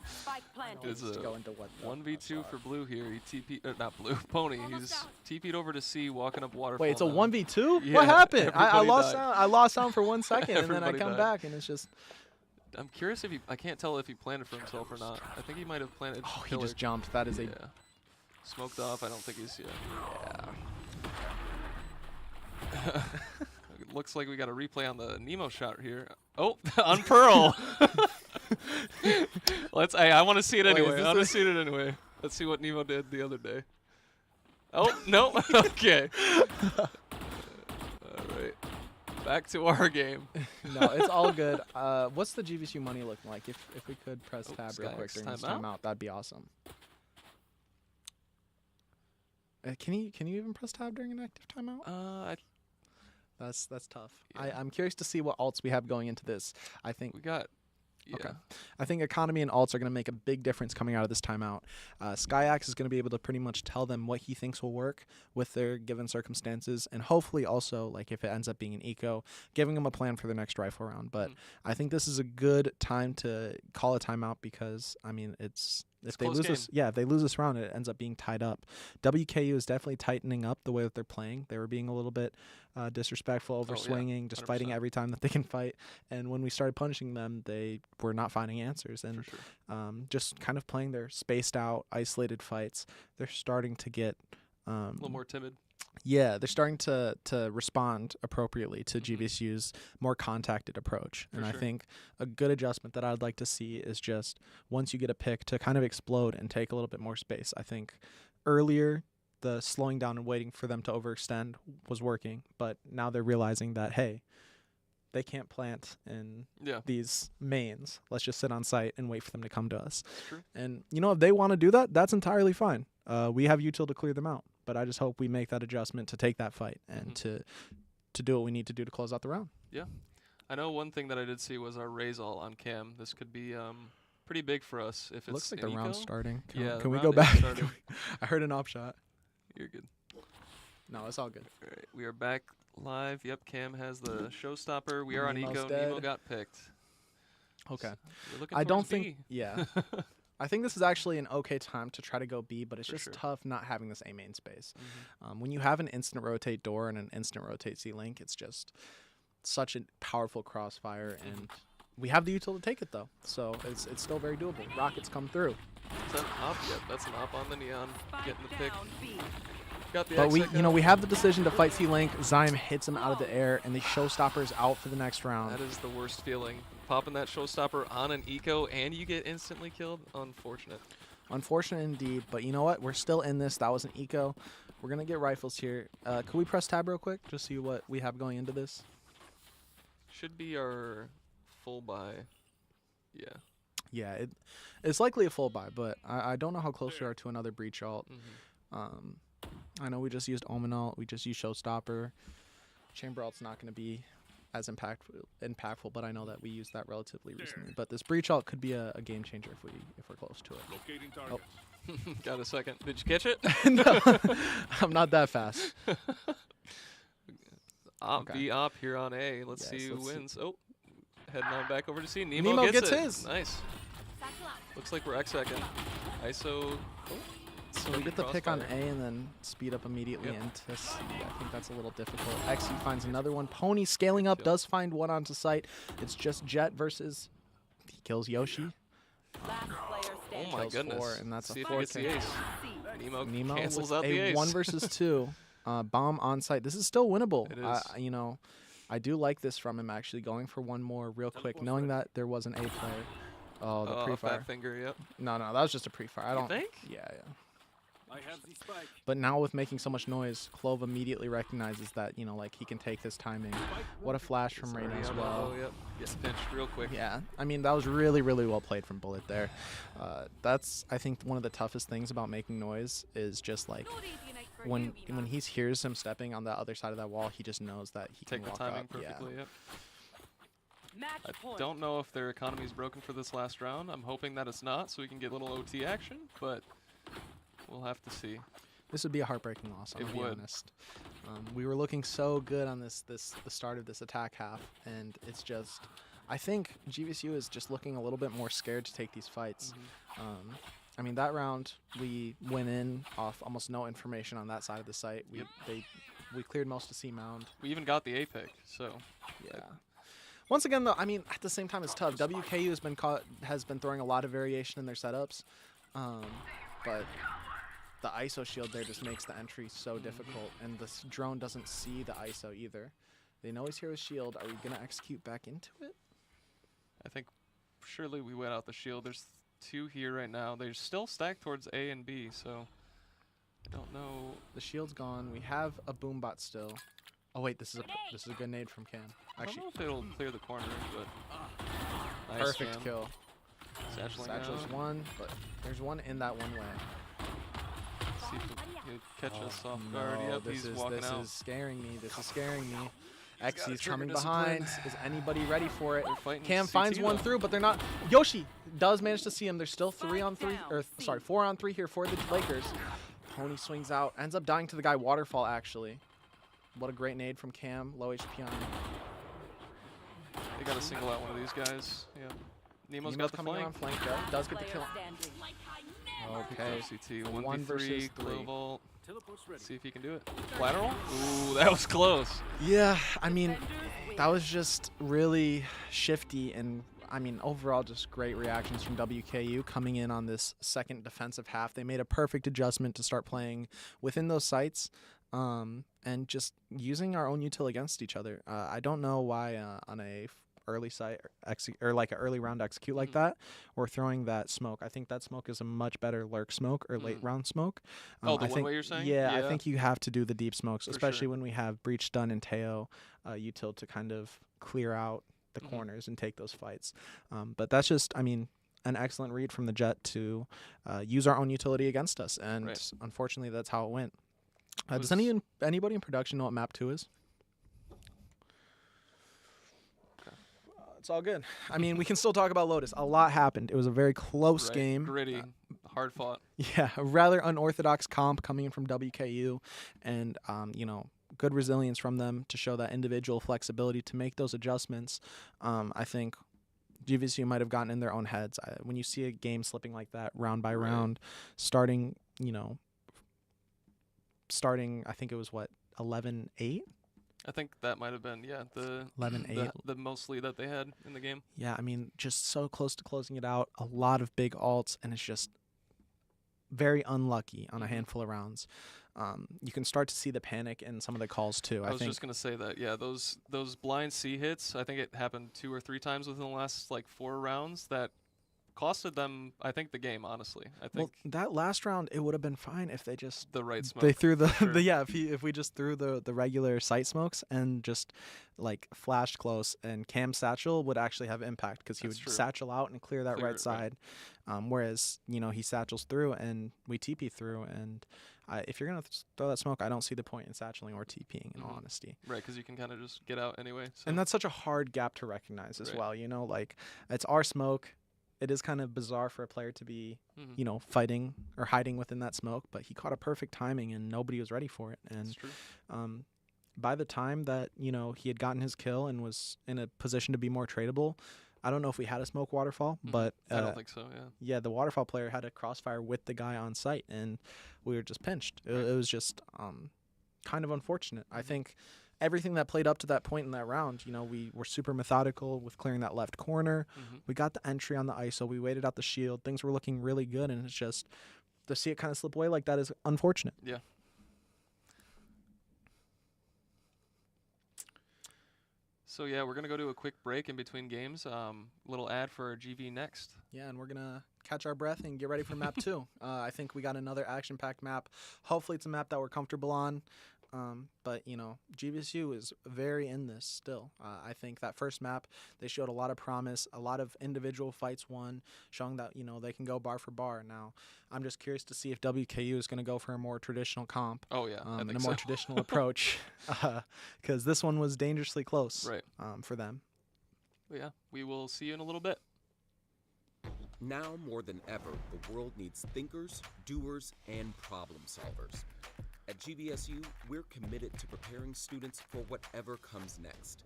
Spike planted. It's Just a go into what the 1v2 fuck. for Blue here. He TP, not Blue, Pony. He's TP'd over to C, walking up waterfall. Wait, it's a now. 1v2? Yeah, What happened? I everybody lost died. sound. I lost sound for 1 second, and then I Everybody come died. back, and it's just. I'm curious if he. I can't tell if he planted for himself or not. I think he might have planted. Oh, he pillar. just jumped. That is a. Yeah. Smoked off. I don't think he's. Yeah. It looks like we got a replay on the Nemo shot here. Oh, on Pearl. Let's. Hey, I want to see it Wait, is anyway. this I want a- to see it anyway. Let's see what Nemo did the other day. Oh no. Okay. All right. Back to our game. No, it's all good. What's the GVSU money looking like? If we could press Oh, tab real quick Skyx during this timeout? timeout, that'd be awesome. Can you even press tab during an active timeout? That's tough. Yeah. I'm curious to see what alts we have going into this. I think We got. Yeah. Okay. I think economy and alts are going to make a big difference coming out of this timeout. Skyax is going to be able to pretty much tell them what he thinks will work with their given circumstances, and hopefully also, like if it ends up being an eco, giving them a plan for their next rifle round. But I think this is a good time to call a timeout because, I mean, if they close lose this, game. yeah, if they lose this round, it ends up being tied up. WKU is definitely tightening up the way that they're playing. They were being a little bit disrespectful, over Oh, yeah, swinging, just fighting 100%. every time that they can fight. And when we started punishing them, they we're not finding answers. And For sure. just kind of playing their spaced out, isolated fights, they're starting to get A little more timid. yeah, they're starting to respond appropriately to Mhm. GVSU's more contacted approach. For And I sure. think a good adjustment that I'd like to see is just once you get a pick to kind of explode and take a little bit more space. I think earlier the slowing down and waiting for them to overextend was working, but now they're realizing that, hey, they can't plant in Yeah. these mains. Let's just sit on site and wait for them to come to us. It's true. And, if they want to do that, that's entirely fine. We have util to clear them out. But I just hope we make that adjustment to take that fight and Mhm. to do what we need to do to close out the round. I know one thing that I did see was our RValorant on cam. This could be pretty big for us if it's Looks like an the round's eco. starting. Yeah, the Can we round go is back? starting. I heard an op shot. You're good. No, it's all good. All right, we are back live. Yep, Cam has the showstopper. We are on Nemo's eco. dead. Nemo got picked. Okay. So we're looking I don't towards think. B. Yeah. I think this is actually an okay time to try to go B, but it's For just sure. tough not having this A main space. Mhm. When you have an instant rotate door and an instant rotate C link, it's just such a powerful crossfire, and we have the util to take it though, so it's still very doable. Rockets come through, Is that an op? Yep, that's an op on the neon. Spike Getting the pick. down B. Got the but exit we go. we have the decision to fight C link. Zyme hits him out of the air, and the showstopper is out for the next round. That is the worst feeling. Popping that showstopper on an eco and you get instantly killed. Unfortunate. Unfortunate indeed, but you know what? We're still in this. That was an eco. We're gonna get rifles here. Could we press tab real quick, just see what we have going into this? Should be our full buy. Yeah. Yeah, it's likely a full buy, but I don't know how close we are to another breach alt. Mm-hmm. I know we just used Omen alt, we just used Showstopper. Chamber alt's not going to be as impactful, but I know that we used that relatively recently. But this breach alt could be a game changer if we're close to it. Locating targets. Got a second. Did you catch it? No, I'm not that fast. Op Okay. B op here on A. Let's Yes, see who let's see. wins. Oh, heading on back over to C. Nemo, Nemo gets gets it. his. Nice. Looks like we're X-second. ISO. Oh, So we get the pick on A and then speed up immediately Yep. into C. I think that's a little difficult. XE finds another one. Pony scaling up, Kill. does find one onto site. It's just Jet versus... He kills Yoshi. Last player oh standing. my Kills goodness. four, and that's a see if 4 he gets the kill. ace. C. Nemo cancels with out the a ace. 1 versus 2. Bomb on site. This is still winnable. It is. I do like this from him actually going for one more real quick, knowing that there was an A player. Oh, the pre-fire. Fat finger, yep. No, that was just a pre-fire. I You don't think? Yeah. I have the spike. But now with making so much noise, Clove immediately recognizes that, like he can take this timing. What a flash from It's Reyna already as on well. low, yep. Gets pinched real quick. Yeah, I mean, that was really, really well played from Bullet there. That's, I think, one of the toughest things about making noise is just like when he hears him stepping on the other side of that wall, he just knows that he Take can the walk timing up. perfectly, yep. Match I point. don't know if their economy's broken for this last round. I'm hoping that it's not, so we can get a little OT action, but we'll have to see. This would be a heartbreaking loss, I'm It gonna be would. honest. We were looking so good on the start of this attack half, and it's just, I think GVSU is just looking a little bit more scared to take these fights. Mhm. I mean, that round we went in off almost no information on that side of the site. We cleared most of C mound. We even got the A pick, so Yeah. Once again, though, I mean, at the same time, it's tough. WKU has been throwing a lot of variation in their setups, but the ISO shield there just makes the entry so difficult, and this drone doesn't see the ISO either. They know he's here with shield. Are we gonna execute back into it? I think surely we went out the shield. There's 2 here right now. They're still stacked towards A and B, so I don't know. The shield's gone. We have a boombot still. Oh wait, this is a good nade from Cam. I don't Actually, know if it'll clear the corner, but nice, perfect man. kill. Satcheling Satchel's out. one, but there's one in that one way. See if he'll catch us off guard. No, Yep, he's walking this out. is scaring me. This is scaring me. gotta XC's trigger coming discipline. behind. Is anybody ready for it? They're fighting Cam CT finds one though. through, but they're not. Yoshi does manage to see him. There's still 3 on 3, or Spike sorry, down, 4 on 3 here for the Lakers. Pony swings out, ends up dying to the guy Waterfall actually. What a great nade from Cam. Low HP on him. They gotta single out one of these guys. Yep. Nemo's got the coming flank. on flank though. Does get the Player kill. standing. Okay. CT, So 1v3, 1 versus 3. Global. Teleport's ready. See if he can do it. Collateral? Ooh, that was close. Yeah, I mean, that was just really shifty, and I mean, overall, just great reactions from WKU coming in on this second defensive half. They made a perfect adjustment to start playing within those sites, and just using our own util against each other. I don't know why on a early site or like an early round execute like that, we're throwing that smoke. I think that smoke is a much better lurk smoke or late round smoke. Oh, the I one think, way you're saying? Yeah, I think you have to do the deep smokes, For especially sure. when we have Breach, Stun, and Teo util to kind of clear out the corners and take those fights. But that's just, I mean, an excellent read from the Jet to use our own utility against us, and Right. unfortunately, that's how it went. Does Was- anybody in production know what map 2 is? It's all good. I mean, we can still talk about Lotus. A lot happened. It was a very close Right. game. Gritty, hard fought. Yeah, a rather unorthodox comp coming in from WKU, and good resilience from them to show that individual flexibility to make those adjustments. I think GVSU might have gotten in their own heads. When you see a game slipping like that, round by Right. round, starting, I think it was 11-8. I think that might have been, the 11-8. the most lead that they had in the game. Yeah, I mean, just so close to closing it out. A lot of big alts, and it's just very unlucky on a handful of rounds. You can start to see the panic in some of the calls too. I was think just gonna say that, those blind C hits, I think it happened 2 or 3 times within the last 4 rounds that costed them, I think, the game, honestly. I think that last round it would have been fine if they just the right smoke. they threw the, sure. if we just threw the regular sight smokes and just flashed close, and Cam Satchel would actually have impact because he That's would true. satchel out and clear that Clear right it, right. side, whereas he satchels through and we TP through, and if you're gonna throw that smoke, I don't see the point in satcheling or TPing in all honesty. Right, because you can kind of just get out anyway. So. And that's such a hard gap to recognize as Right. well. It's our smoke. It is kind of bizarre for a player to be, fighting or hiding within that smoke, but he caught a perfect timing and nobody was ready for it. That's And true. by the time that, he had gotten his kill and was in a position to be more tradable, I don't know if we had a smoke waterfall, but I don't think so, yeah. yeah, the waterfall player had a crossfire with the guy on site, and we were just pinched. It was just kind of unfortunate. I think everything that played up to that point in that round, we were super methodical with clearing that left corner. We got the entry on the ISO. We waited out the shield. Things were looking really good, and it's just to see it kind of slip away like that is unfortunate. Yeah. So yeah, we're gonna go to a quick break in between games. Little ad for GV next. Yeah, and we're going to catch our breath and get ready for map 2. I think we got another action-packed map. Hopefully it's a map that we're comfortable on. But, GVSU is very in this still. I think that first map, they showed a lot of promise, a lot of individual fights won, showing that, they can go bar for bar. Now, I'm just curious to see if WKU is going to go for a more traditional comp. Oh yeah, I and think a more so. traditional approach. Because this one was dangerously close Right. for them. But yeah, we will see you in a little bit. Now more than ever, the world needs thinkers, doers, and problem solvers. At GVSU, we're committed to preparing students for whatever comes next.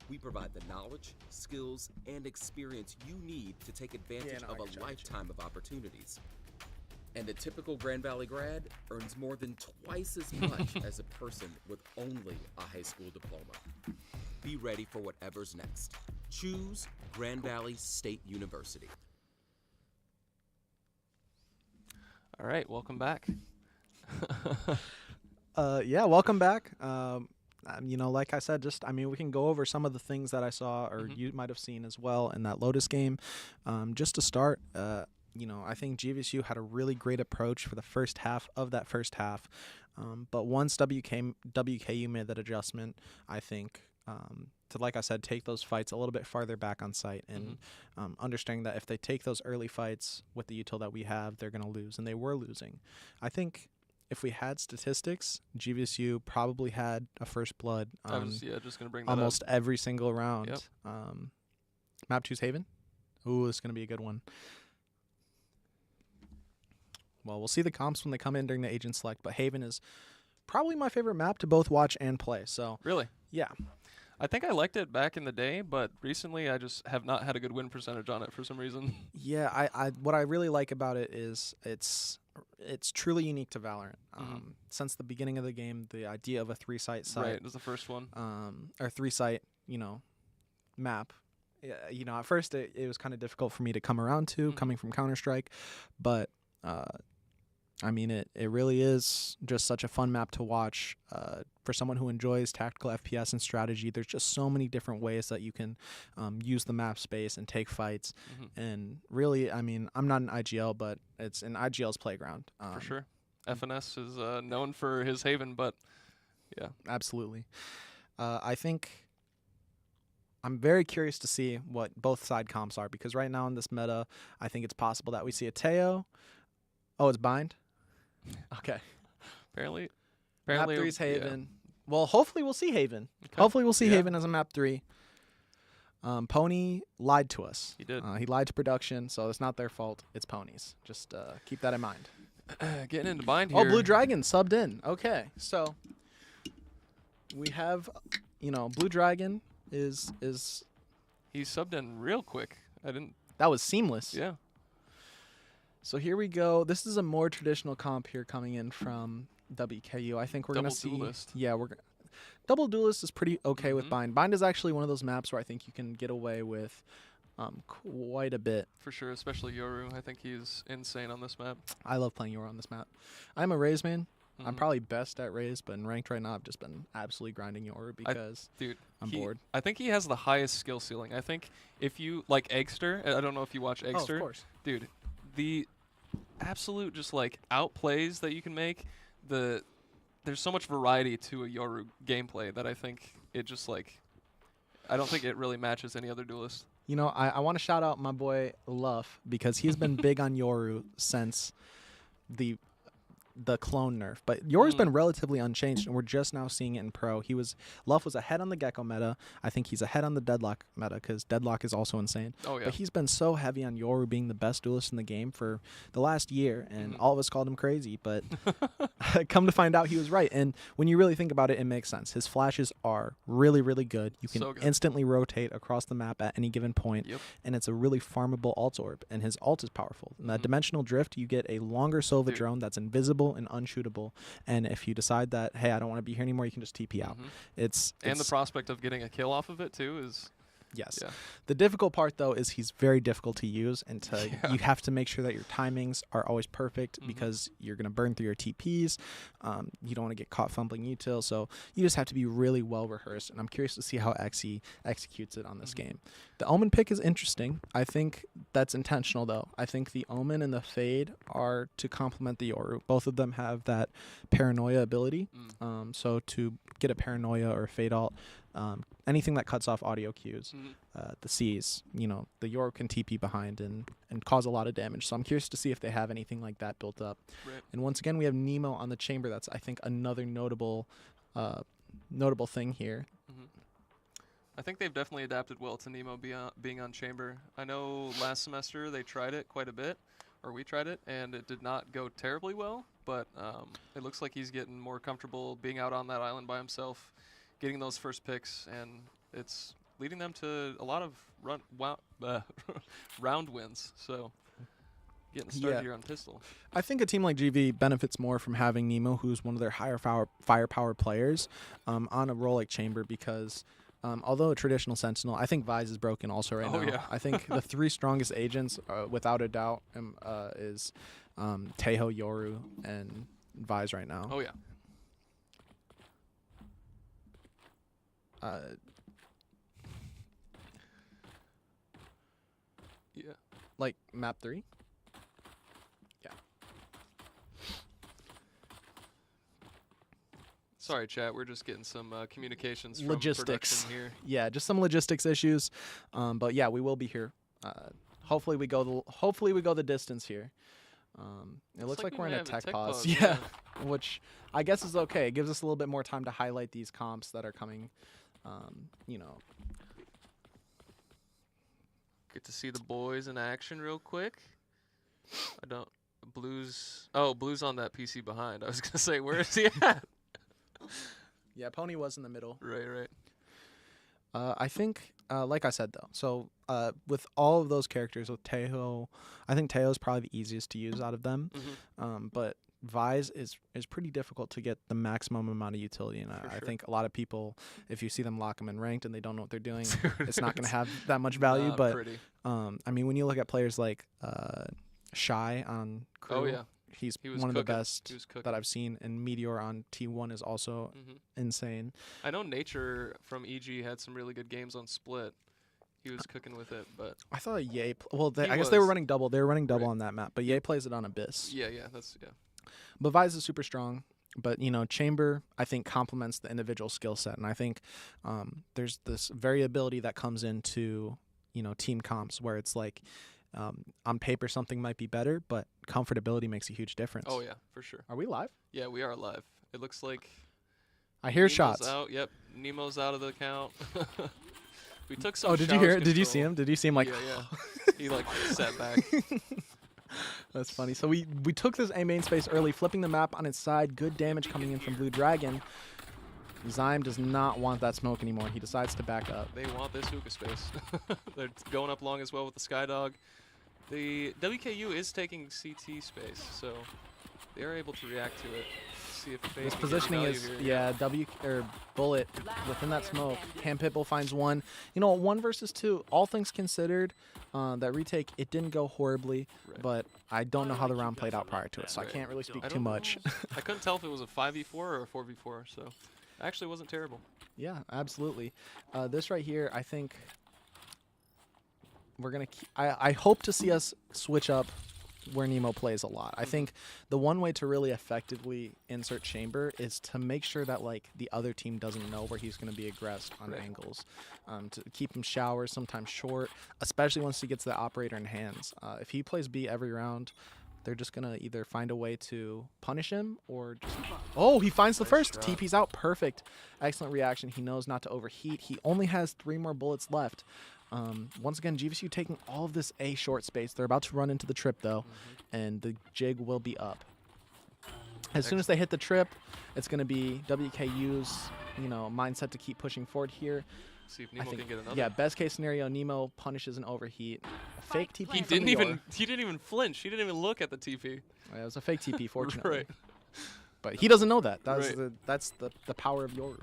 We provide the knowledge, skills, and experience you need to take advantage of a lifetime of opportunities. And a typical Grand Valley grad earns more than twice as much as a person with only a high school diploma. Be ready for whatever's next. Choose Grand Valley State University. All right, welcome back. Yeah, welcome back. Like I said, we can go over some of the things that I saw or you might have seen as well in that Lotus game. Just to start, I think GVSU had a really great approach for the first half of that first half. But once WKU made that adjustment, I think, to, like I said, take those fights a little bit farther back on site and understanding that if they take those early fights with the util that we have, they're going to lose. And they were losing. I think if we had statistics, GVSU probably had a first blood I on was just gonna bring that almost up. every single round. Yep. Map 2's Haven. Ooh, it's going to be a good one. Well, we'll see the comps when they come in during the agent select, but Haven is probably my favorite map to both watch and play. So, Really? yeah. I think I liked it back in the day, but recently I just have not had a good win percentage on it for some reason. Yeah, I what I really like about it is it's truly unique to Valorant. Since the beginning of the game, the idea of a 3-site Right, site, it was the first one. or 3-site, map yeah, at first it was kind of difficult for me to come around to, coming from Counter-Strike, but I mean, it really is just such a fun map to watch. For someone who enjoys tactical FPS and strategy, there's just so many different ways that you can use the map space and take fights. And really, I mean, I'm not an IGL, but it's an IGL's playground. For sure. FNS is known for his haven, but yeah. Absolutely. I think I'm very curious to see what both side comps are, because right now in this meta, I think it's possible that we see a Teo. Oh, it's Bind? Okay. Apparently Map 3's yeah. Haven. Well, hopefully we'll see Haven. Okay. Hopefully we'll see Yeah. Haven as a map 3. Pony lied to us. He did. He lied to production, so it's not their fault. It's Pony's. Just keep that in mind. Getting into bind here. Oh, Blue Dragon subbed in. Okay, so we have, Blue Dragon is He subbed in real quick. that was seamless. Yeah. So here we go. This is a more traditional comp here coming in from WKU. I think we're Double gonna see. Duelist. Yeah, Double Duelist is pretty okay with Bind. Bind is actually one of those maps where I think you can get away with quite a bit. For sure, especially Yoru. I think he's insane on this map. I love playing Yoru on this map. I'm a Raze man. I'm probably best at Raze, but in ranked right now, I've just been absolutely grinding Yoru because I'm bored. I think he has the highest skill ceiling. I think if you like Eggster, I don't know if you watch Eggster. Oh, of course. Dude, the absolute just like outplays that you can make, there's so much variety to a Yoru gameplay that I think it just like, I don't think it really matches any other duelist. I want to shout out my boy Luff, because he's been big on Yoru since the clone nerf, but Yoru's been relatively unchanged, and we're just now seeing it in pro. Luff was ahead on the Gecko meta. I think he's ahead on the Deadlock meta, because Deadlock is also insane. Oh yeah. But he's been so heavy on Yoru being the best duelist in the game for the last year, and all of us called him crazy, but come to find out he was right. And when you really think about it, it makes sense. His flashes are really, really good. You can So good. instantly rotate across the map at any given point, Yep. and it's a really farmable ult orb, and his ult is powerful. In that dimensional drift, you get a longer Sova drone that's invisible and unshootable, and if you decide that, hey, I don't want to be here anymore, you can just TP out. It's And the prospect of getting a kill off of it too is yes. Yeah. The difficult part though is he's very difficult to use, and you have to make sure that your timings are always perfect, because you're gonna burn through your TPs. You don't want to get caught fumbling util, so you just have to be really well rehearsed. And I'm curious to see how Xe executes it on this game. The Omen pick is interesting. I think that's intentional though. I think the Omen and the Fade are to complement the Yoru. Both of them have that paranoia ability. So to get a paranoia or a Fade ult, anything that cuts off audio cues, the C's, the Yoru can TP behind and cause a lot of damage. So I'm curious to see if they have anything like that built up. Right. And once again, we have Nemo on the chamber. That's, I think, another notable thing here. I think they've definitely adapted well to Nemo being on chamber. I know last semester they tried it quite a bit, or we tried it, and it did not go terribly well, but it looks like he's getting more comfortable being out on that island by himself, getting those first picks, and it's leading them to a lot of round wins. So getting started here on pistol. I think a team like GV benefits more from having Nemo, who's one of their higher firepower players, on a role like chamber, because although a traditional sentinel, I think Vise is broken also right now. Yeah. I think the three strongest agents, without a doubt, is Teho, Yoru, and Vise right now. Oh yeah. Yeah. Like map 3? Yeah. Sorry, chat. We're just getting some communications from Logistics. production here. Yeah, just some logistics issues. But yeah, we will be here. Hopefully we go the distance here. It looks like we we're in might a have tech pause. pause, Yeah. Which I guess is okay. It gives us a little bit more time to highlight these comps that are coming. Get to see the boys in action real quick. Blue's on that PC behind. I was gonna say, where is he at? Yeah, Pony was in the middle. Right. I think, like I said though, so with all of those characters, with Teho, I think Teho is probably the easiest to use out of them. But Vise is pretty difficult to get the maximum amount of utility, and I sure. think a lot of people, if you see them lock them in ranked and they don't know what they're doing, it's not going to have that much value. Not But pretty. I mean, when you look at players like Shy on Crew, Oh yeah, he's he was one of the cooking. best He was cooking. that I've seen, and Meteor on T1 is also insane. I know Nature from EG had some really good games on Split. He was cooking with it, but I thought Ye. Well, He I guess they were was. running double. They were running double Right. on that map, but Ye plays it on Abyss. yeah, that's But Vise is super strong. But, you know, Chamber, I think, complements the individual skill set. And I think there's this variability that comes into, you know, team comps where it's like on paper something might be better, but comfortability makes a huge difference. Oh yeah, for sure. Are we live? Yeah, we are live. It looks like I hear Nemo's shots. out. Yep, Nemo's out of the count. We took some. Oh, did you hear it? showers Did you see control. him? Did you see him like Yeah. He like sat back. That's funny. So we took this A main space early, flipping the map on its side. Good damage coming in from Blue Dragon. Zyme does not want that smoke anymore. He decides to back up. They want this hookah space. They're going up long as well with the Skydog. The WKU is taking CT space, so they are able to react to it. See if they This can get positioning value is, here. Bullet within that smoke. Cam Pitbull finds one. You know, 1 versus 2. All things considered, that retake, it didn't go horribly, Right. but I don't know how the round played out prior to it, so I Right. can't really speak I too don't much. know. I couldn't tell if it was a 5v4 or a 4v4, so it actually wasn't terrible. Yeah, absolutely. This right here, I think we're going to I hope to see us switch up where Nemo plays a lot. I think the one way to really effectively insert Chamber is to make sure that like the other team doesn't know where he's going to be aggressed on Right. angles. To keep him showers, sometimes short, especially once he gets the operator in hands. If he plays B every round, they're just going to either find a way to punish him or just... Oh, he finds the first. shot. TP's out. Perfect. Excellent reaction. He knows not to overheat. He only has 3 more bullets left. Once again, GVSU taking all of this A short space. They're about to run into the trip, though, and the jig will be up. As soon as they hit the trip, it's going to be WKU's, you know, mindset to keep pushing forward here. See if I Nemo think, can get another. yeah, best case scenario, Nemo punishes an overheat. A fake TP. He from didn't the even Yor. he didn't even flinch. He didn't even look at the TP. It was a fake TP, fortunately. Right. But he doesn't know that. That's Right. that's the power of Yoru.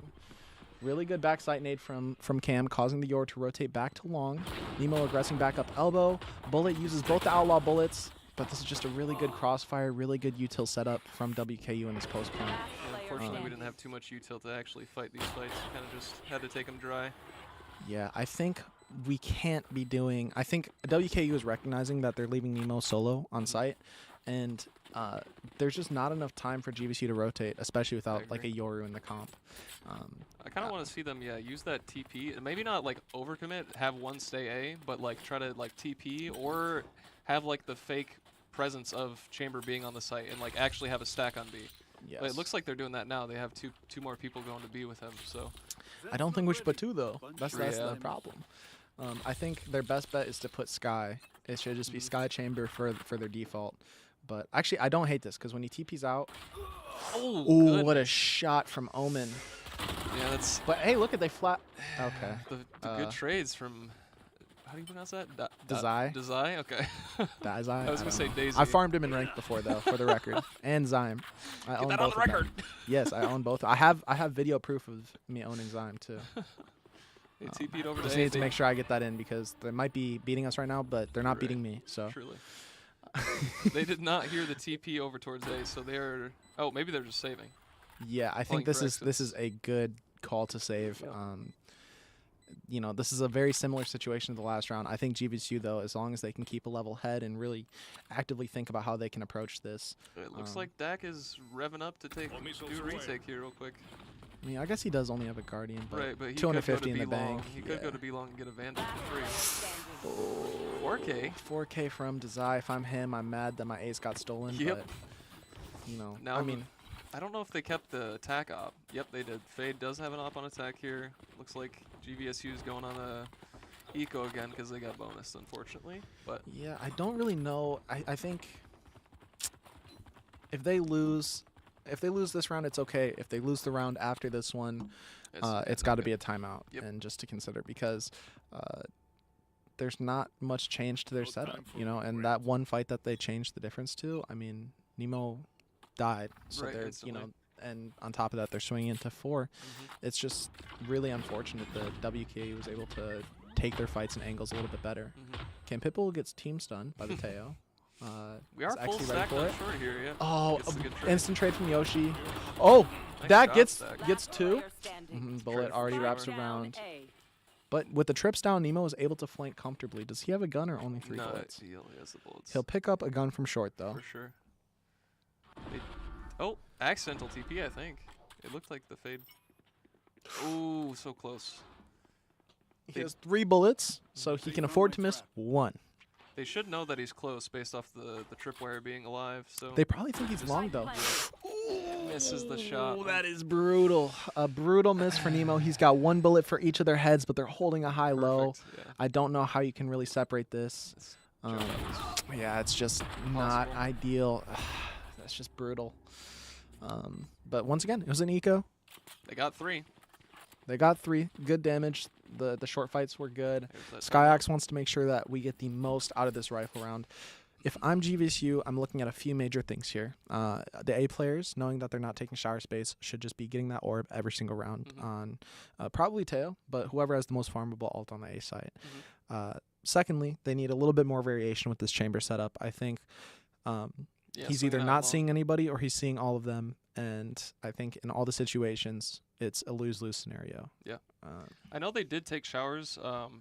Really good backside nade from Cam, causing the Yor to rotate back to long. Nemo aggressing back up elbow. Bullet uses both the outlaw bullets, but this is just a really good crossfire, really good util setup from WKU in this post point. Yeah, unfortunately, we didn't have too much util to actually fight these fights. Kind of just had to take them dry. Yeah, I think we can't be doing... I think WKU is recognizing that they're leaving Nemo solo on site, and there's just not enough time for GVSU to rotate, especially without like a agree. Yoru in the comp. I kind of want to see them, use that TP and maybe not like overcommit, have one stay A, but like try to like TP or have like the fake presence of Chamber being on the site and like actually have a stack on B. Yes. But it looks like they're doing that now. They have two more people going to B with him, so I don't think we should put 2, though. That's Yeah. the problem. I think their best bet is to put Sky. It should just be Sky Chamber for their default. But actually, I don't hate this, because when he TP's out... Oh, Ooh, what a shot from Omen. Yeah, that's But hey, look at they flat... Okay. the good trades from. How do you pronounce that? Dazai. Dazai? Okay. Dazai? I was don't gonna say know. Daisy. I farmed him in ranked before, though, for the record. And Zyme. I own that both on the of them. record. Yes, I own both. I have video proof of me owning Zyme, too. They TP'd over Just to A. need to make sure I get that in, because they might be beating us right now, but they're not Right. beating me, so... Truly. They did not hear the TP over towards A, so they're. Oh, maybe they're just saving. Yeah, I Pulling think this for is a good call to save. Yep. You know, this is a very similar situation to the last round. I think GVSU, though, as long as they can keep a level head and really actively think about how they can approach this. It looks like Dak is revving up to do a retake here real quick. I mean, I guess he does only have a Guardian, but, Right, but he 250 could in go the to B long. bank. He could go to B long and get a Vandal for free. 4K. 4K from Dazai. If I'm him, I'm mad that my ace got stolen. Yep. But, you know, Now, I mean, I don't know if they kept the attack op. Yep, they did. Fade does have an op on attack here. Looks like GVSU is going on a eco again because they got bonus, unfortunately. But yeah, I don't really know. I think if they lose this round, it's okay. If they lose the round after this one, it's got to be a timeout Yep. and just to consider, because there's not much change to their setup, you know, and that one fight that they changed the difference to, I mean, Nemo died. So Right, they're, instantly. and on top of that, they're swinging into 4. Mhm. It's just really unfortunate that WKU was able to take their fights and angles a little bit better. Mhm. Cam Pitbull gets team stunned by the Teo. We are is full Xe ready stacked for on it? short here. Yeah. Oh, Gets the good trade. instant trade from Yoshi. Oh, Nice that job, gets Stack. gets 2. Player standing. Bullet Trade already for wraps sure. around. A. But with the trips down, Nemo is able to flank comfortably. Does he have a gun or only 3 No, bullets? he only has the bullets. He'll pick up a gun from short, though. for sure. Oh, accidental TP, I think. It looked like the fade. Ooh, so close. He has 3 bullets, so he can afford to miss 1. They should know that he's close based off the tripwire being alive, so They probably think he's long, though. misses the shot. Oh, that is brutal. A brutal miss for Nemo. He's got 1 bullet for each of their heads, but they're holding a high-low. Perfect, yeah. I don't know how you can really separate this. This job is Yeah, it's just not Impossible. ideal. That's just brutal. But once again, it was an eco. They got 3. They got 3. Good damage. The short fights were good. There's that Skyax wants to make sure that we get the most out of this rifle round. If I'm GVSU, I'm looking at a few major things here. The A players, knowing that they're not taking shower space, should just be getting that orb every single round on probably Teo, but whoever has the most farmable ult on the A site. Secondly, they need a little bit more variation with this chamber setup. I think Yeah, he's swing either that not long. seeing anybody or he's seeing all of them. And I think in all the situations, it's a lose-lose scenario. Yeah. I know they did take showers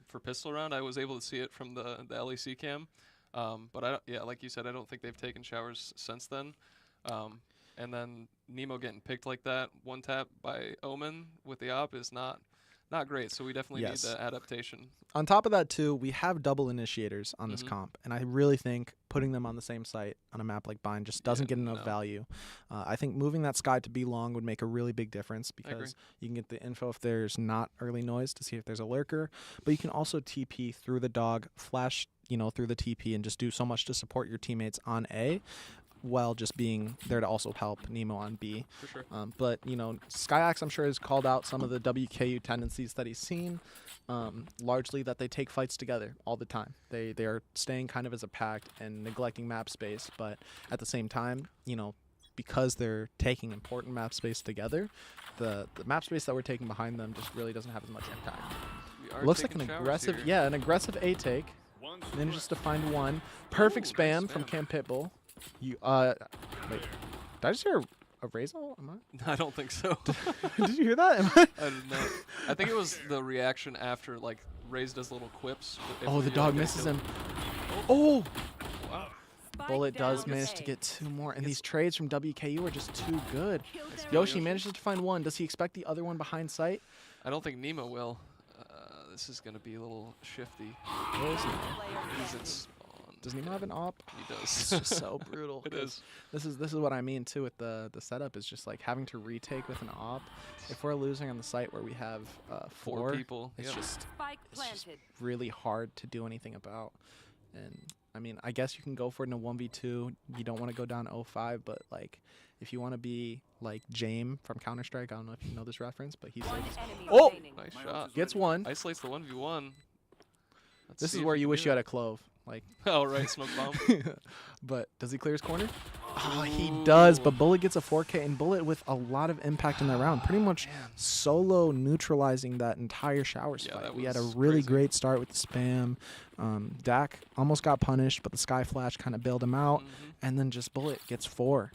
for pistol round. I was able to see it from the LEC cam. But yeah, like you said, I don't think they've taken showers since then. And then Nemo getting picked like that, 1 tap by Omen with the op is not great. So we definitely Yes. need the adaptation. On top of that, too, we have double initiators on this Mhm. comp, and I really think putting them on the same site on a map like Bind just doesn't Yeah, get enough no. value. I think moving that Sky to be long would make a really big difference agree. because you can get the info if there's not early noise to see if there's a lurker, but you can also TP through the dog, flash, through the TP, and just do so much to support your teammates on A, while just being there to also help Nemo on B. For sure. But, Skyax, I'm sure, has called out some of the WKU tendencies that he's seen, largely that they take fights together all the time. They are staying kind of as a pack and neglecting map space, but at the same time, because they're taking important map space together, the map space that we're taking behind them just really doesn't have as much impact. We are Looks like an taking showers aggressive, here. an aggressive A take. Manages to find 1. Perfect Ooh, spam nice from spam. Cam Pitbull. Wait, did I just hear a Razor? Am I? I don't think so. Did you hear that? Am I? I don't know. I think it was the reaction after, like, Raze does little quips. if Oh, the we, dog get a misses kill. him. Oh, Wow. Spike Bullet does down manage A. to get 2 more, and these trades from WKU are just too good. Kill them. Yoshi manages to find 1. Does he expect the other one behind sight? I don't think Nemo will. This is going to be a little shifty. Where is he? Player He's standing. at spawn. Does Nemo have an op? He does. It's just so brutal. It is. This is what I mean too with the setup is just like having to retake with an op. If we're losing on the site where we have 4 people. it's Yep. just Spike just planted. really hard to do anything about. And I mean, I guess you can go for it in a 1v2. You don't want to go down 0-5, but like if you want to be like Jame from Counter-Strike, I don't know if you know this reference, but he's One like enemy Oh! remaining. Nice My shot. ult is gets ready. 1. Isolates the 1v1. Let's This see is if where he you can wish do you had it. a clove. Like Oh, right. Smoke bomb. but does he clear his corner? Oh, he does, but Ooh. Bullet gets a 4K, and Bullet with a lot of impact in the round, pretty much solo neutralizing that entire showers Yeah, fight. that We had a was really crazy. great start with the spam. Dak almost got punished, but the Sky Flash kind of bailed him out, Mhm. and then just Bullet gets 4.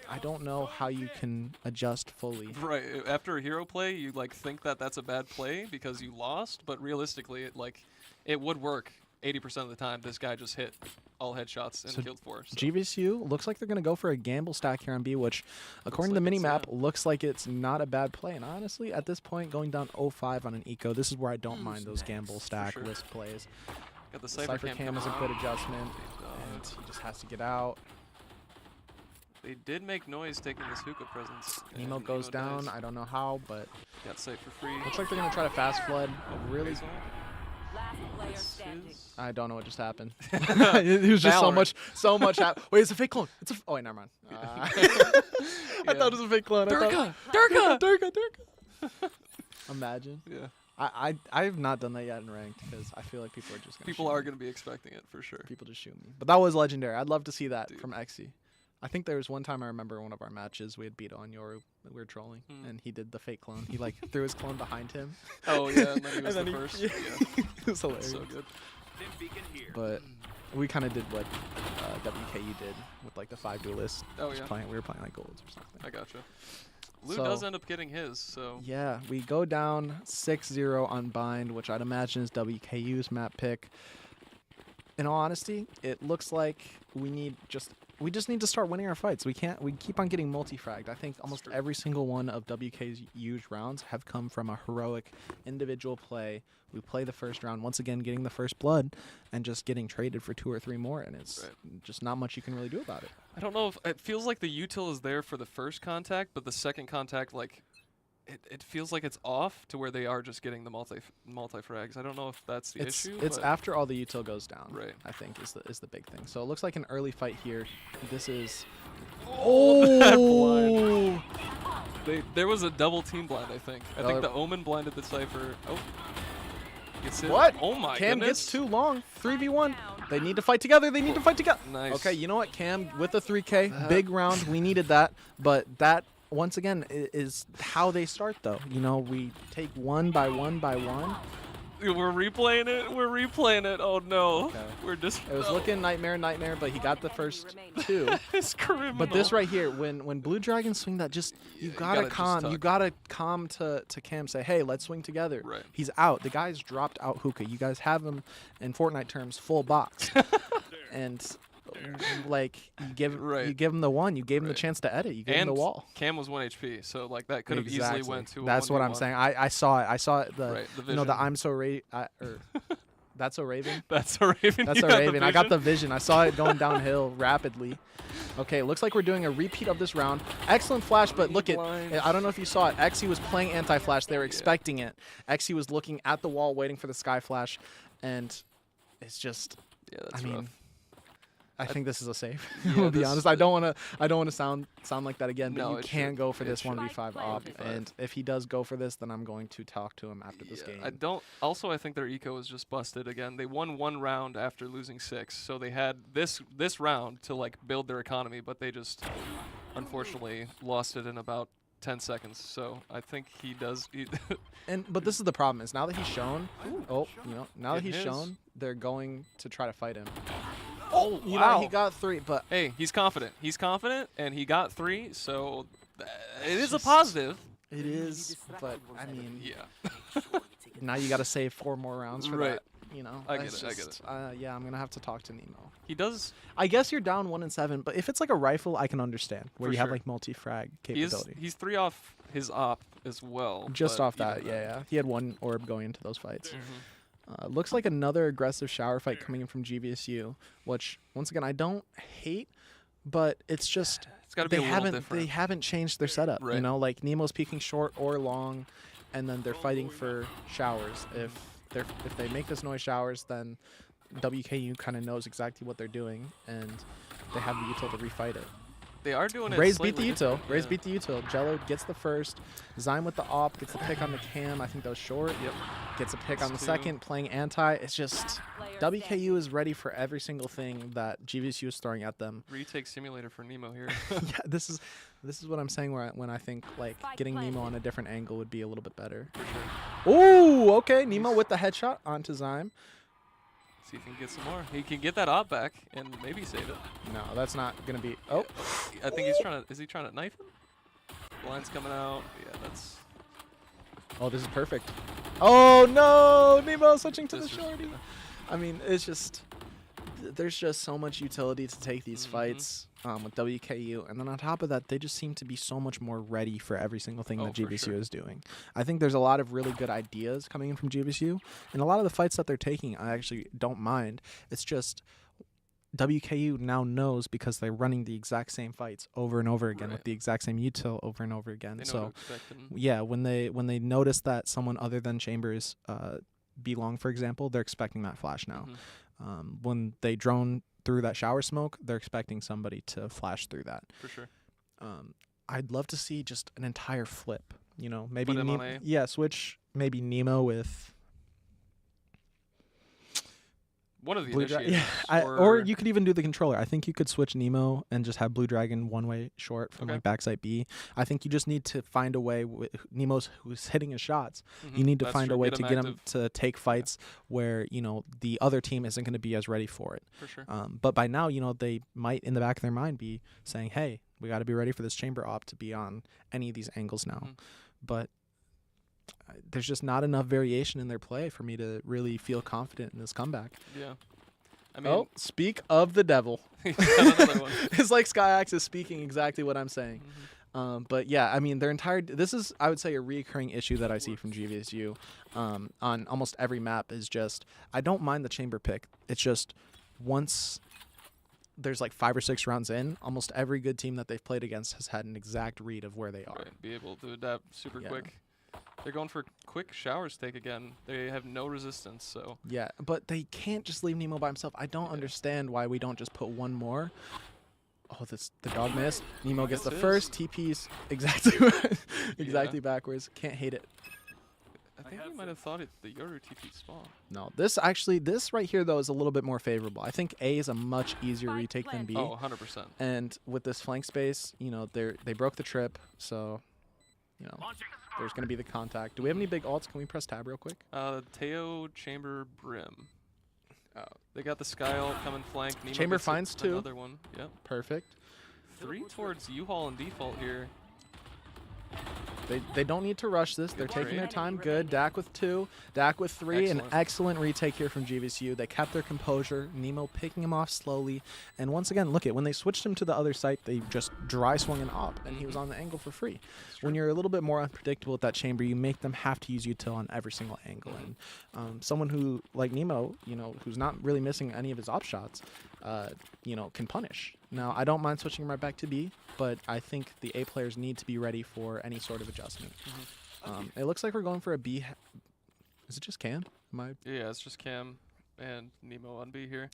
I don't know how you can adjust fully. Right. After a hero play, you like think that that's a bad play because you lost, but realistically, it would work 80% of the time. This guy just hit all headshots and So killed 4. So. GVSU looks like they're going to go for a gamble stack here on B, which, according to like the it's, minimap, yeah. looks like it's not a bad play. And honestly, at this point, going down 0-5 on an eco, this is where I don't mind those gamble stack sure. risk plays. Got the The Cypher Cypher cam Cam is a coming good out. adjustment, They and dodge. he just has to get out. They did make noise taking this hookah presence. Nemo and goes down. dies. I don't know how, but Got sight for free. looks like they're going to try to fast flood. Really, Razor. Last player This standing. is- I don't know what just happened. It was just Valorant. so much. Wait, it's a fake clone. Oh, wait, never mind. I thought it was a fake clone. Durka! Durka! Imagine. Yeah. I have not done that yet in ranked because I feel like people are just gonna People shoot are me. going to be expecting it for sure. People just shoot me. But that was legendary. I'd love to see that Dude. from Xe. I think there was one time I remember one of our matches we had beat on Yoru. We were trolling, and he did the fake clone. He like threw his clone behind him. Oh yeah, and then he was And the then first. yeah. Yeah, It was hilarious. so good. Stim beacon here. But we kind of did what WKU did with like the 5 duelists. Oh Just yeah, we were playing like golds or something. I gotcha. Lou So- does end up getting his, so Yeah, we go down 6-0 on Bind, which I'd imagine is WKU's map pick. In all honesty, it looks like we just need to start winning our fights. We keep on getting multi-fragged. I think almost true. every single one of WKU's rounds have come from a heroic individual play. We play the first round, once again getting the first blood, and just getting traded for 2 or 3 more, and it's just not much you can really do about it. I don't know if it feels like the util is there for the first contact, but the second contact, like, it feels like it's off to where they are just getting the multi frags. I don't know if that's the issue. It's but after all the util goes down. Right. I think is the big thing. So it looks like an early fight here. This is that oh there was a double team blind, I think. I think Oh. the Omen blinded the Cypher. Oh. Gets hit. What? Oh my Cam goodness. gets too long. 3v1. They need to fight together. They need to fight together. Nice. Okay, you know what, Cam, with the 3K, big round, we needed that. But that, once again, is how they start, though. You know, we take one by one by one. We're replaying it. We're replaying it. Oh no. Okay. We're just. It was looking nightmare, but he got the first 2. It's criminal. But this right here, when Blue Dragons swing that, just you gotta gotta just calm. You tuck. gotta calm to Cam. Say, hey, let's swing together. Right. He's out. The guy's dropped out hookah. You guys have him in Fortnite terms full box, and like you give him the one. You gave him the chance to edit. You gave him and the wall. Cam was 1 HP, so like that could have easily went to. That's what I'm saying. I saw it. I saw it. The Right, the you know the vision. I'm so or that's so Raven. That's a Raven. That's You a got the Raven. I got vision? the vision. I saw it going downhill rapidly. Okay, looks like we're doing a repeat of this round. Excellent flash, but look at, I don't know if you saw it. Xe was playing anti-flash. They were expecting it. Xe was looking at the wall, waiting for the sky flash, and it's just, Yeah, that's I mean, rough. I think this is a save. Yeah, I'll be this- honest. I don't want to sound like that again. But No, you it can should. go for It this should. 1v5 op, 1v5. and if he does go for this, then I'm going to talk to him after this game. I don't. Also, I think their eco was just busted again. They won 1 round after losing 6, so they had this round to like build their economy, but they just unfortunately lost it in about 10 seconds. So I think he does. But this is the problem: is now that he's shown, now that Getting he's his. shown, they're going to try to fight him. Oh, You know, he got 3, but Hey, he's confident. He's confident, and he got 3, so it is a just- positive. it is. But I mean, Yeah. now you got to save 4 more rounds for Right. that. You know, I get That's it, I get just- yeah, I'm gonna have to talk to Nemo. He does. I guess you're down 1-7, but if it's like a rifle, I can understand where For you have sure. like multi-frag He is. capability. He's 3 off his op as well. Just but off that, even yeah. He had 1 orb going into those fights. Mhm. Looks like another aggressive shower fight coming in from GVSU, which once again I don't hate, but it's just It's got to be they a little haven't different. they haven't changed their setup. You Right. know, like Nemo's peeking short or long, and then they're fighting for showers. If they make this noise showers, then WKU kind of knows exactly what they're doing, and they have the util to refight it. They are doing it. Raze beat the slightly util. different, Raze yeah. beat the util. Jello gets the first. Zyme with the op gets the pick on the cam. I think that was short. Yep. Gets a pick on the That's 2. second. Playing anti. It's just WKU is ready for every single thing that GVSU is throwing at them. Retake simulator for Nemo here. Yeah, this is what I'm saying. When I think like getting Nemo on a different angle would be a little bit better. For sure. Ooh, okay. Nemo with the headshot onto Zyme. See if he can get some more. He can get that op back and maybe save it. No, that's not gonna be. Oh, I think he's trying to. Is he trying to knife him? Blind's coming out. Yeah, that's. oh, this is perfect. Oh no, Nemo switching to the this is- shorty. yeah. I mean, it's just there's just so much utility to take these Mhm. fights with WKU, and then on top of that, they just seem to be so much more ready for every single thing Oh, that for GVSU sure. is doing. I think there's a lot of really good ideas coming in from GVSU, and a lot of the fights that they're taking, I actually don't mind. It's just WKU now knows because they're running the exact same fights over and over again with Right. the exact same util over and over again. They know So what to expect. And yeah, when they notice that someone other than Chambers belong, for example, they're expecting that flash now. Mhm, When they drone through that shower smoke, they're expecting somebody to flash through that. for sure. I'd love to see just an entire flip. You know, maybe Put him on A. switch maybe Nemo with one of the Blue initiators. or you could even do the controller. I think you could switch Nemo and just have Blue Dragon one-way short from Okay. like backside B. I think you just need to find a way. Nemo's who's hitting his shots. You need to That's find true. a way Get to him get him active. to take fights where the other team isn't going to be as ready for it. For sure. But by now, they might in the back of their mind be saying, "Hey, we got to be ready for this chamber op to be on any of these angles now." But there's just not enough variation in their play for me to really feel confident in this comeback. Yeah. I mean, Speak of the devil. he's got another one. It's like Skyax is speaking exactly what I'm saying. But yeah, I mean, this is, I would say, a recurring issue that I see from GVSU on almost every map is just, I don't mind the chamber pick. It's just once there's like 5 or 6 rounds in, almost every good team that they've played against has had an exact read of where they are. Right. Be able to adapt super Yeah. quick. They're going for quick shower stake again. They have no resistance, so. Yeah, but they can't just leave Nemo by himself. I don't understand why we don't just put one more. Oh, the dog missed. Nemo gets the Yes, it first. TP's exactly backwards. Can't hate it. I think he might have thought the Yoru TP spawn. No, this right here though is a little bit more favorable. I think A is a much easier retake than B. Oh, 100%. And with this flank space, they broke the trip, so there's gonna be the contact. Do we have any big ults? Can we press tab real quick? Teo, Chamber, Brim. They got the Sky ult coming flank. Nemo Chamber gets finds 2. Another one. Yep. Perfect. 3 towards U-Haul and default here. They don't need to rush this. They're taking their time. Good. Dak with 2. Dak with 3. Excellent. An excellent retake here from GVSU. They kept their composure. Nemo picking him off slowly. And once again, look at when they switched him to the other site, they just dry swung an op, and he was on the angle for free. When you're a little bit more unpredictable at that chamber, you make them have to use util on every single angle. And someone who, like Nemo, who's not really missing any of his op shots, can punish. Now, I don't mind switching right back to B, but I think the A players need to be ready for any sort of adjustment. It looks like we're going for a B. Is it just Cam? Yeah, it's just Cam and Nemo on B here.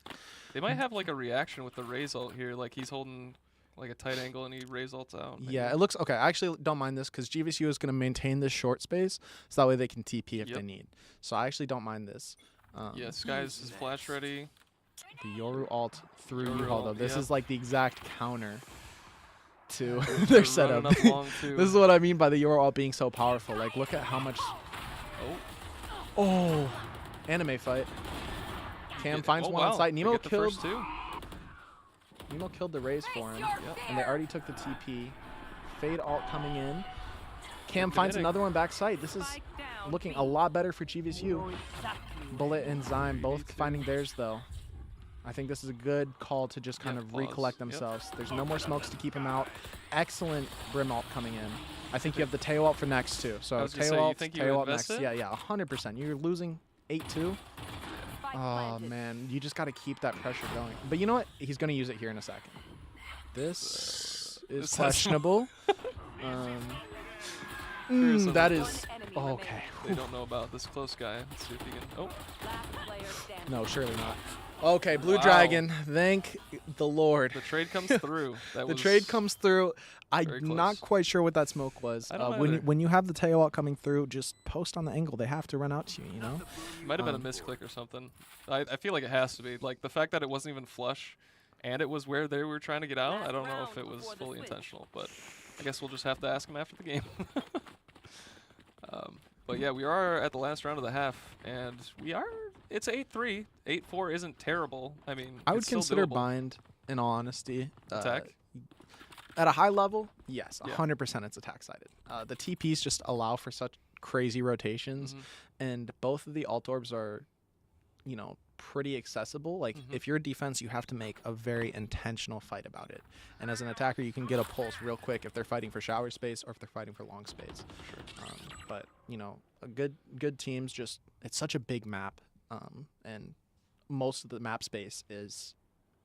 They might have like a reaction with the Raze ult here, like he's holding like a tight angle and he Raze ults out. Yeah, it looks okay. I actually don't mind this because GVSU is going to maintain this short space, so that way they can TP if they need. So I actually don't mind this. Yeah, Sky's is flash ready. The Yoru ult through Yoru U-Haul, though. ult, This yeah. is like the exact counter to They're their setup. running up long, too. This is what I mean by the Yoru ult being so powerful. Like, look at how much... Oh, anime fight. Cam finds one on site. They Nemo get the killed. first 2. Nemo killed the Raze for him, and they already took the TP. Fade ult coming in. Cam finds another one back site. This is looking a lot better for GVSU. Bullet and Zyme both finding theirs, though. I think this is a good call to just kind of pause. recollect themselves. There's no more smokes to keep them out. Excellent Brim ult coming in. I think you have the Teo ult for next, too. So was gonna say, Teo you ult, think you Teo ult invest next. it? Yeah, 100%. You're losing 8-2. Oh, man. You just got to keep that pressure going. But you know what? He's going to use it here in a second. This is This has- questionable. Curious of That the- is... Okay. They don't know about this close guy. Let's see if he can. Oh, Last player standing. No, surely not. Okay, Blue Wow. Dragon. Thank the Lord. the trade comes through. That The was trade comes through. very I'm not close. quite sure what that smoke was. I don't when either. when you have the tail out coming through, just post on the angle. They have to run out to you, Might have been a misclick or something. I feel like it has to be. Like the fact that it wasn't even flush, and it was where they were trying to get out. I don't know if it was fully intentional, but I guess we'll just have to ask him after the game. But yeah, we are at the last round of the half, and it's 8-3. 8-4 isn't terrible. I mean, I would it's still consider doable. bind, in all honesty. Attack? At a high level, yes, Yeah. 100% it's attack sided. The TPs just allow for such crazy rotations, and both of the alt orbs are, pretty accessible. Like, if you're a defense, you have to make a very intentional fight about it. And as an attacker, you can get a pulse real quick if they're fighting for shower space or if they're fighting for long space. But, a good teams just, it's such a big map, and most of the map space is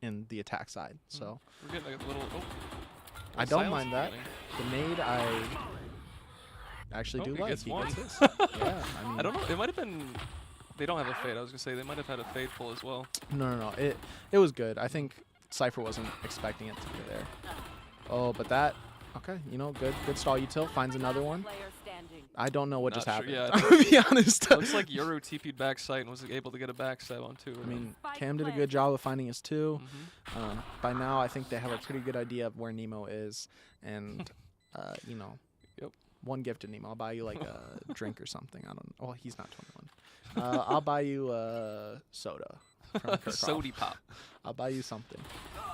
in the attack side. So We're getting a little. I don't silence mind that. beginning. The nade I actually Oh, do he like. gets He one. gets his. Yeah, I mean, I don't know. It might have been. They don't have a fade. I was gonna say they might have had a fade pull as well. No. It was good. I think Cypher wasn't expecting it to be there. Oh, but that. Okay, good stall util. Finds another one. Player standing. I don't know what Not just sure, happened. yeah, To be honest. Looks like Yoru TP'd backside and was able to get a backstab on two. I mean, Spike Cam did a planted. good job of finding his two. Mhm. By now, I think they have a pretty good idea of where Nemo is, and you know, Yep. one gift to Nemo. I'll buy you like a drink or something. I don't. Oh, he's not 21. I'll buy you soda from Kirkhoff. Sody pop. I'll buy you something.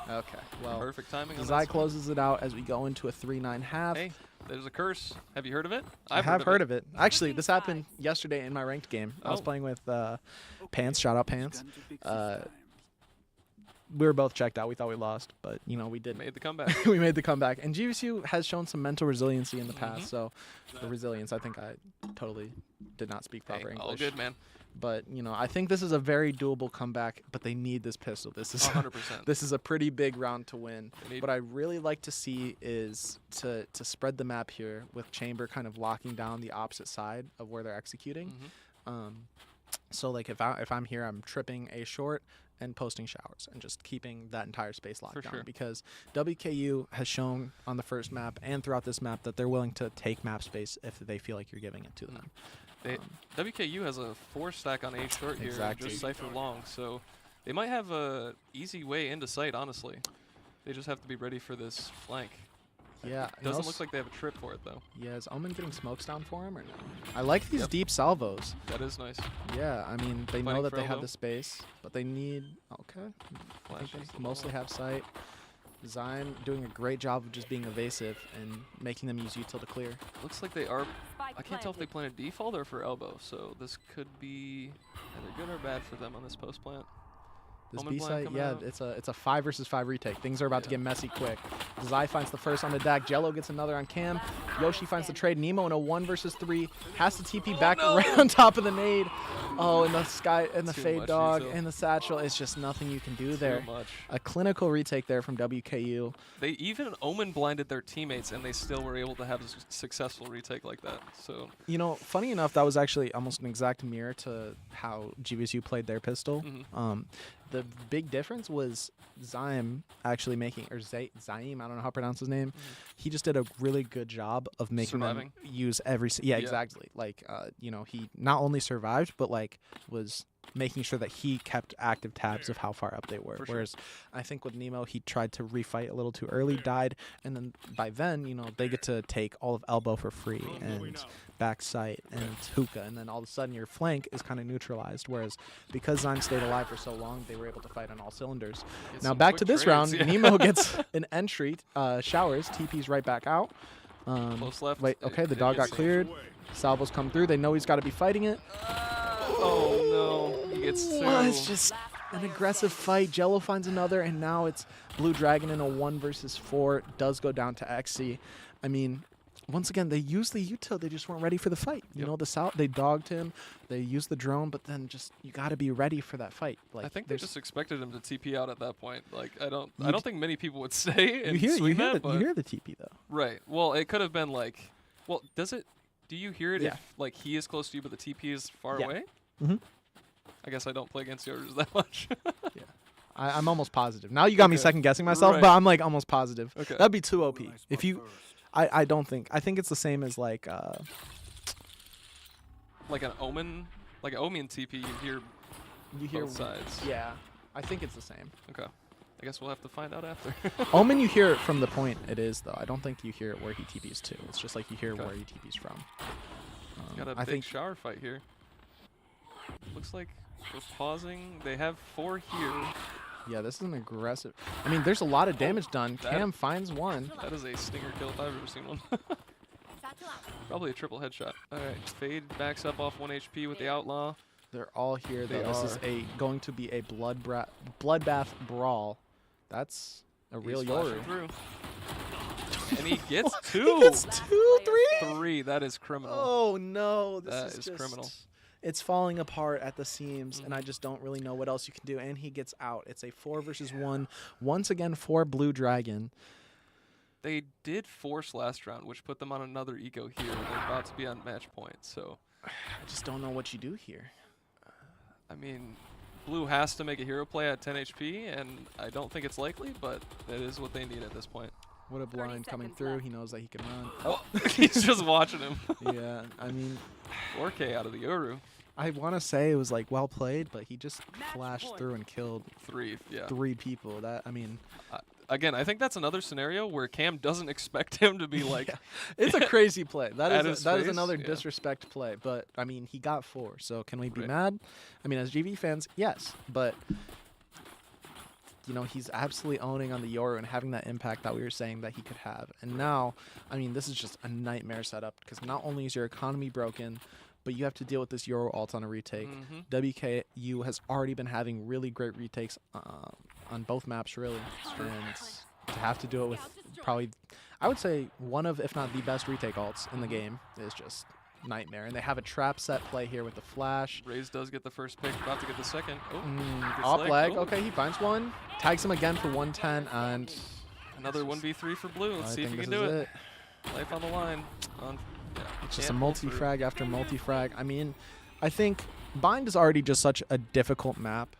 Okay. Well, Perfect timing. on Zai that closes it out as we go into a 3-9 half. Hey, there's a curse. Have you heard of it? I have heard of it. Actually, this happened yesterday in my ranked game. I was Oh. playing with Pants. Shout out Pants. Gun to fix this Uh, time. We were both checked out. We thought we lost, but you know we did. Made the comeback. We made the comeback. And GVSU has shown some mental resiliency in the past. Mhm. So the resilience, I think I totally did not speak proper Hey, English. all good, man. But you know, I think this is a very doable comeback. But they need this pistol. This is 100%. this is a pretty big round to win. They need- What I really like to see is to spread the map here with Chamber kind of locking down the opposite side of where they're executing. Mhm. So like if I'm here, I'm tripping a short and posting showers and just keeping that entire space locked For down sure. because WKU has shown on the first map and throughout this map that they're willing to take map space if they feel like you're giving it to them. They, WKU has a 4-stack on A short here, Exactly. just Cypher long, so they might have a easy way into sight, honestly. They just have to be ready for this flank. Yeah, Doesn't look like they have a trip for it, though. Yeah, is Omen getting smokes down for him or no? I like these Yep. deep salvos. That is nice. Yeah, I mean they know Fighting that for they have elbow. the space, but they need okay. I Flash think is they the mostly ball. have sight. Zion doing a great job of just being evasive and making them use util to clear. Looks like they are. Spike I can't tell if they planted. plan a default or for elbow, so this could be either good or bad for them on this post plant. This Omen B blind site, coming yeah, out. it's a 5 versus 5 retake. Things are about to Yeah. get messy quick. Zai finds the first on the deck. Jello gets another on Cam. Yoshi finds the trade. Nemo in a 1 versus 3 has to TP back no. around top of the nade. Oh, and the sky and the Too fade much dog util. and the satchel. It's just nothing you can do there. Too much. A clinical retake there from WKU. They even Omen blinded their teammates, and they still were able to have a successful retake like that. So You know, funny enough, that was actually almost an exact mirror to how GVSU played their pistol. Mhm. The big difference was Zaim actually making, or Zaim, I don't know how to pronounce his name. He just did a really good job of making Surviving? them use every. Yeah, Yeah. exactly. Like, you know, he not only survived, but like was making sure that he kept active tabs of how far up they were. For sure. Whereas I think with Nemo, he tried to refight a little too early, died, and then by then, you know, they get to take all of elbow for free and back sight and hookah, and then all of a sudden your flank is kind of neutralized. Whereas because Zyme stayed alive for so long, they were able to fight on all cylinders. Get Now some back quick to this trades, round, yeah. Nemo gets an entry, showers, TP's right back out. Close left. Wait, It- okay, the it dog got gets- cleared. Salvos come through. They know he's got to be fighting it. Oh no, he gets two. Oh, it's just an aggressive fight. Jello finds another, and now it's Blue Dragon in a 1 versus 4. It does go down to XC. I mean, once again, they used the util. They just weren't ready for the fight. You Yep. know, they dogged him. They used the drone, but then just you got to be ready for that fight. Like I think they there's- just expected him to TP out at that point. Like I don't You think many people would say you and hear swing that, the, but you hear the TP though. right. Well, it could have been like, well, does it? Do you hear it Yeah. if like he is close to you but the TP is far Yeah. away? Mhm. I guess I don't play against yours that much. I'm almost positive. Now you got me Okay. second guessing myself, Right. but I'm like almost positive. Okay. That'd be too OP. Will I If spot you, first? I don't think. I think it's the same as like Like an Omen, like an Omen TP, you hear you hear. both sides. Yeah, I think it's the same. Okay. I guess we'll have to find out after. Omen, you hear it from the point it is though. I don't think you hear it where he TPs to. It's just like you hear Okay. where he TPs from. Got a I big think shower fight here. Looks like we're pausing. They have 4 here. yeah, this is an aggressive. I mean, there's a lot of damage done. that- Cam finds one. That is a stinger kill if I've ever seen one. Probably a triple headshot. All right, Fade backs up off 1 HP with the Outlaw. They're all here though. They This is going to be a bloodbath brawl. That's a real He's flashing Yoru. through. And he gets 2. He gets 2, 3. 3, that is criminal. Oh no, this That is is just, criminal. It's falling apart at the seams, and I Mhm. just don't really know what else you can do. And he gets out. It's a 4 versus 1. Once again for Blue Dragon. They did force last round, which put them on another eco here. They're about to be on match point, so I just don't know what you do here. I mean, Blue has to make a hero play at 10 HP, and I don't think it's likely, but that is what they need at this point. What a 30 blind coming seconds through. left. He knows that he can run. Oh, he's just watching him. Yeah, I mean, 4K out of the Yoru. I want to say it was like well played, but he just Match flashed point. through and killed 3, yeah. 3 people. That, I mean, Again, I think that's another scenario where Cam doesn't expect him to be like, yeah, it's a crazy play. At That his is that is face, another yeah. disrespect play. But I mean, he got 4. So can we be Right. mad? I mean, as GV fans, yes, but he's absolutely owning on the Yoru and having that impact that we were saying that he could have. And now, I mean, this is just a nightmare setup because not only is your economy broken, but you have to deal with this Yoru ult on a retake. Mhm. WKU has already been having really great retakes on both maps, really. And to have to do it with probably, I would say, one of, if not the best retake ults in the game is just nightmare. And they have a trap set play here with the flash. Raze does get the first pick, about to get the second. Oh, gets Off legged. leg. Oh, Okay, he finds one. Tags him again for 110, and Another 1v3 for blue. Let's I see if think he can this do is it. Life on the line. It's just a Can't pull through. multi-frag after multi-frag. I mean, I think Bind is already just such a difficult map.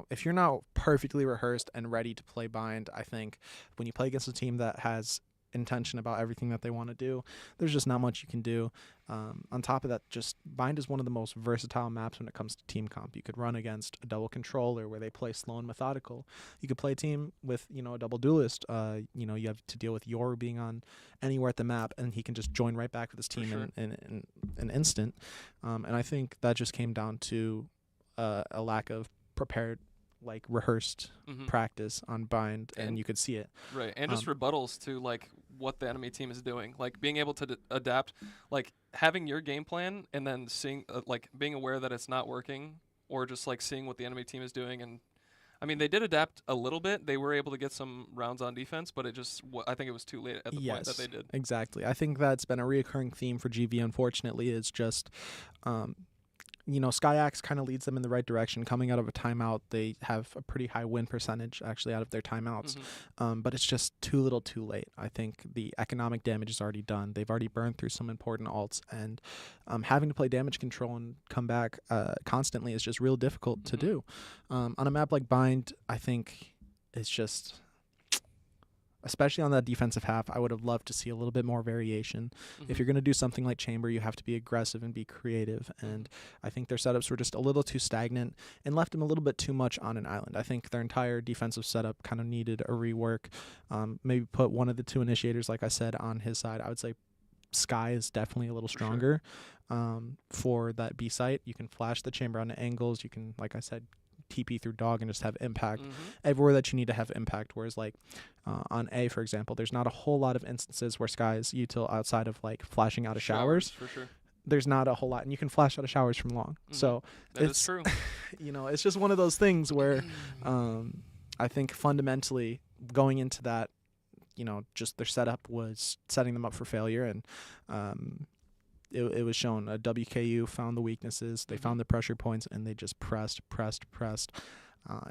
If you're not perfectly rehearsed and ready to play Bind, I think when you play against a team that has intention about everything that they want to do, there's just not much you can do. On top of that, just Bind is one of the most versatile maps when it comes to team comp. You could run against a double controller where they play slow and methodical. You could play a team with a double duelist. You have to deal with Yoru being on anywhere at the map, and he can just join right back with his team sure. in an instant. And I think that just came down to a lack of prepared, rehearsed Mhm. practice on Bind, and And- you could see it. Right, and just rebuttals to what the enemy team is doing, being able to adapt, having your game plan and then seeing, being aware that it's not working, or just seeing what the enemy team is doing. And I mean, they did adapt a little bit. They were able to get some rounds on defense, but I think it was too late at the point that they did. Exactly. I think that's been a reoccurring theme for GV, unfortunately, is just SkyAxe kind of leads them in the right direction. Coming out of a timeout, they have a pretty high win percentage actually out of their timeouts. But it's just too little too late. I think the economic damage is already done. They've already burned through some important alts, and having to play damage control and come back constantly is just real difficult to do. On a map like Bind, I think it's just, especially on that defensive half, I would have loved to see a little bit more variation. If you're going to do something like Chamber, you have to be aggressive and be creative. And I think their setups were just a little too stagnant and left them a little bit too much on an island. I think their entire defensive setup kind of needed a rework. Maybe put one of the 2 initiators, like I said, on his side. I would say Sky is definitely a little stronger for that B site. You can flash the Chamber on angles. You can, like I said, TP through dog and just have impact everywhere that you need to have impact. Whereas on A, for example, there's not a whole lot of instances where Sky is util outside of flashing out of showers. For sure. There's not a whole lot, and you can flash out of showers from long. So That it's is true. it's just one of those things where I think fundamentally going into that, just their setup was setting them up for failure, and it was shown. WKU found the weaknesses, they found the pressure points, and they just pressed.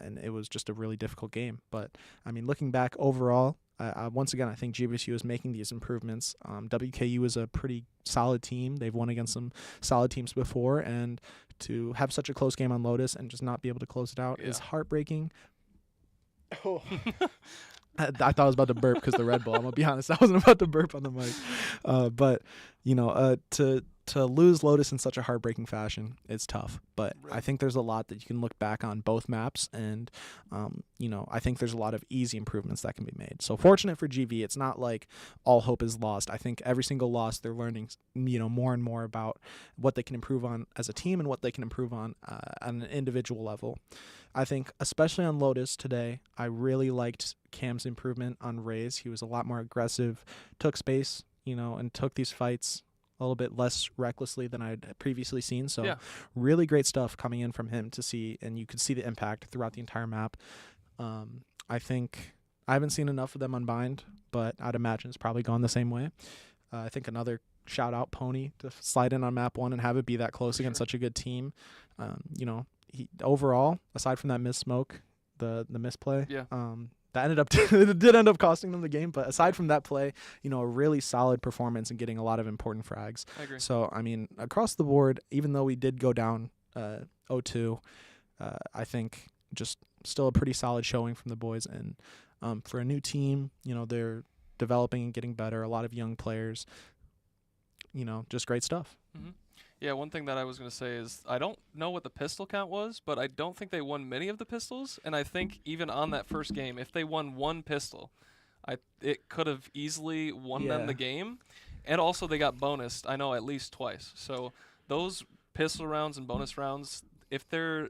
And it was just a really difficult game. But, I mean, looking back overall, once again, I think GVSU is making these improvements. WKU is a pretty solid team. They've won against some solid teams before, and to have such a close game on Lotus and just not be able to close it out is heartbreaking. Oh. I thought I was about to burp because the Red Bull. I'm going to be honest. I wasn't about to burp on the mic. But, to lose Lotus in such a heartbreaking fashion, it's tough. But I think there's a lot that you can look back on both maps. And, I think there's a lot of easy improvements that can be made. So fortunate for GV, it's not like all hope is lost. I think every single loss they're learning, more and more about what they can improve on as a team and what they can improve on an individual level. I think, especially on Lotus today, I really liked Cam's improvement on Raze. He was a lot more aggressive, took space, and took these fights a little bit less recklessly than I'd previously seen. So really great stuff coming in from him to see, and you could see the impact throughout the entire map. I think I haven't seen enough of them on Bind, but I'd imagine it's probably gone the same way. I think another shout out Pony to slide in on map 1 and have it be that close against such a good team. He overall, aside from that missed smoke, the misplay, that did end up costing them the game. But aside from that play, a really solid performance and getting a lot of important frags. I agree. So, I mean, across the board, even though we did go down 0-2, I think just still a pretty solid showing from the boys. And for a new team. They're developing and getting better. A lot of young players. Just great stuff. Mm-hmm. Yeah, one thing that I was going to say is I don't know what the pistol count was, but I don't think they won many of the pistols. And I think even on that first game, if they won one pistol, it could have easily won them the game. And also they got bonused, I know, at least twice. So those pistol rounds and bonus rounds, if they're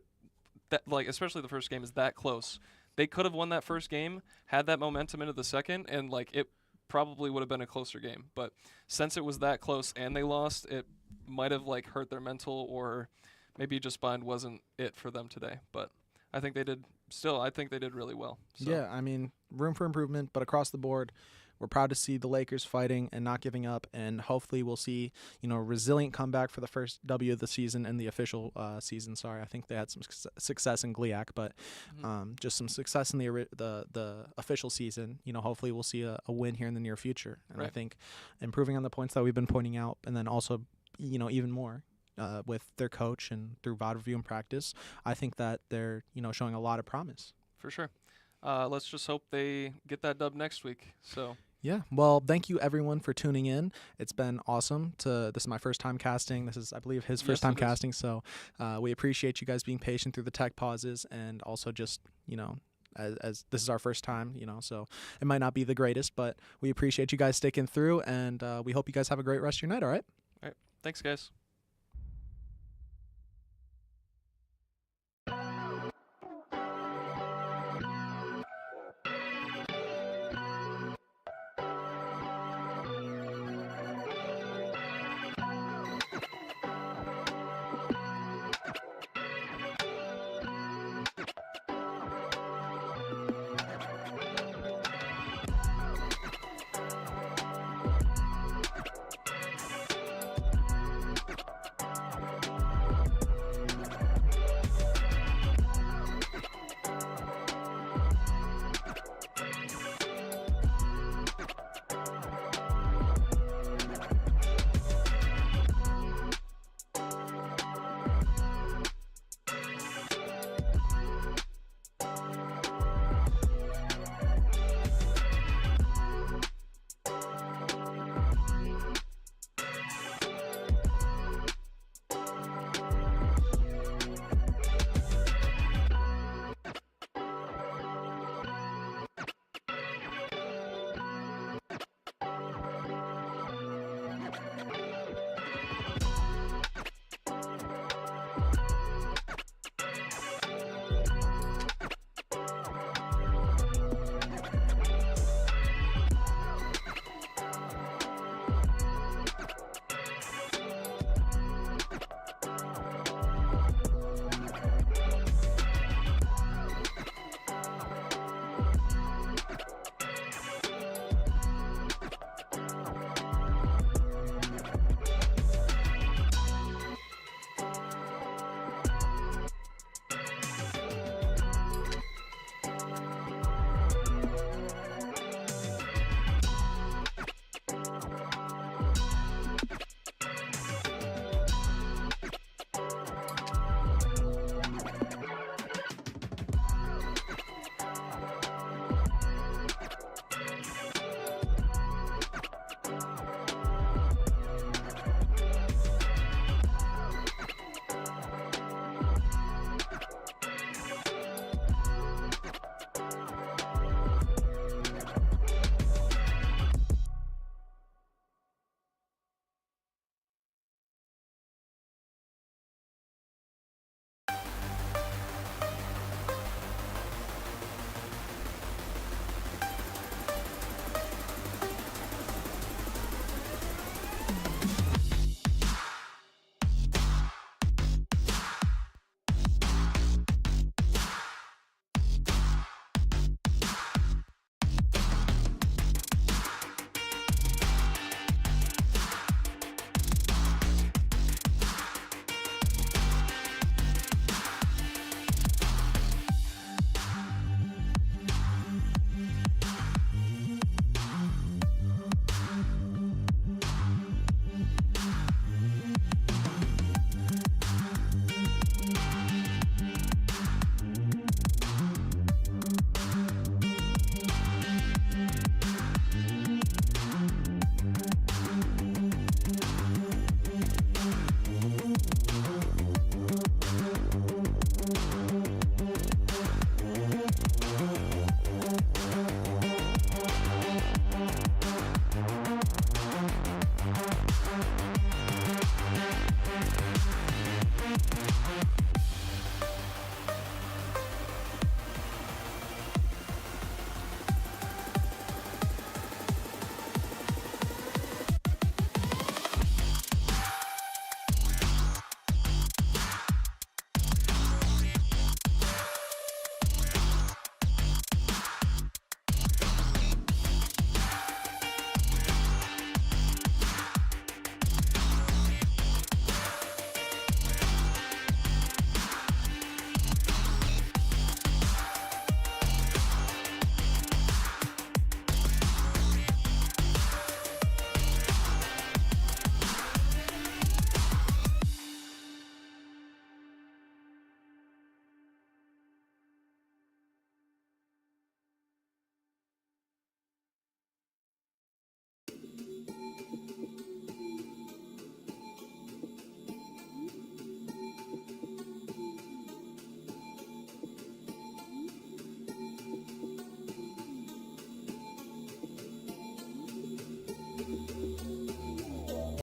especially the first game is that close, they could have won that first game, had that momentum into the second, and it probably would have been a closer game. But since it was that close and they lost, it might have hurt their mental, or maybe just bind wasn't it for them today. But I think they did really well. So. Yeah, I mean, room for improvement, but across the board, we're proud to see the Lakers fighting and not giving up, and hopefully we'll see, a resilient comeback for the first W of the season and the official season. Sorry, I think they had some success in GLIAC, but just some success in the official season. Hopefully we'll see a win here in the near future. And right. I think improving on the points that we've been pointing out, and then also, even more with their coach and through VOD review and practice, I think that they're, showing a lot of promise. For sure. Let's just hope they get that dub next week. So. Yeah, well, thank you everyone for tuning in. It's been awesome. This is my first time casting. This is, I believe, his first time casting. So we appreciate you guys being patient through the tech pauses, and also just, as this is our first time, so it might not be the greatest, but we appreciate you guys sticking through, and we hope you guys have a great rest of your night, all right? All right. Thanks, guys.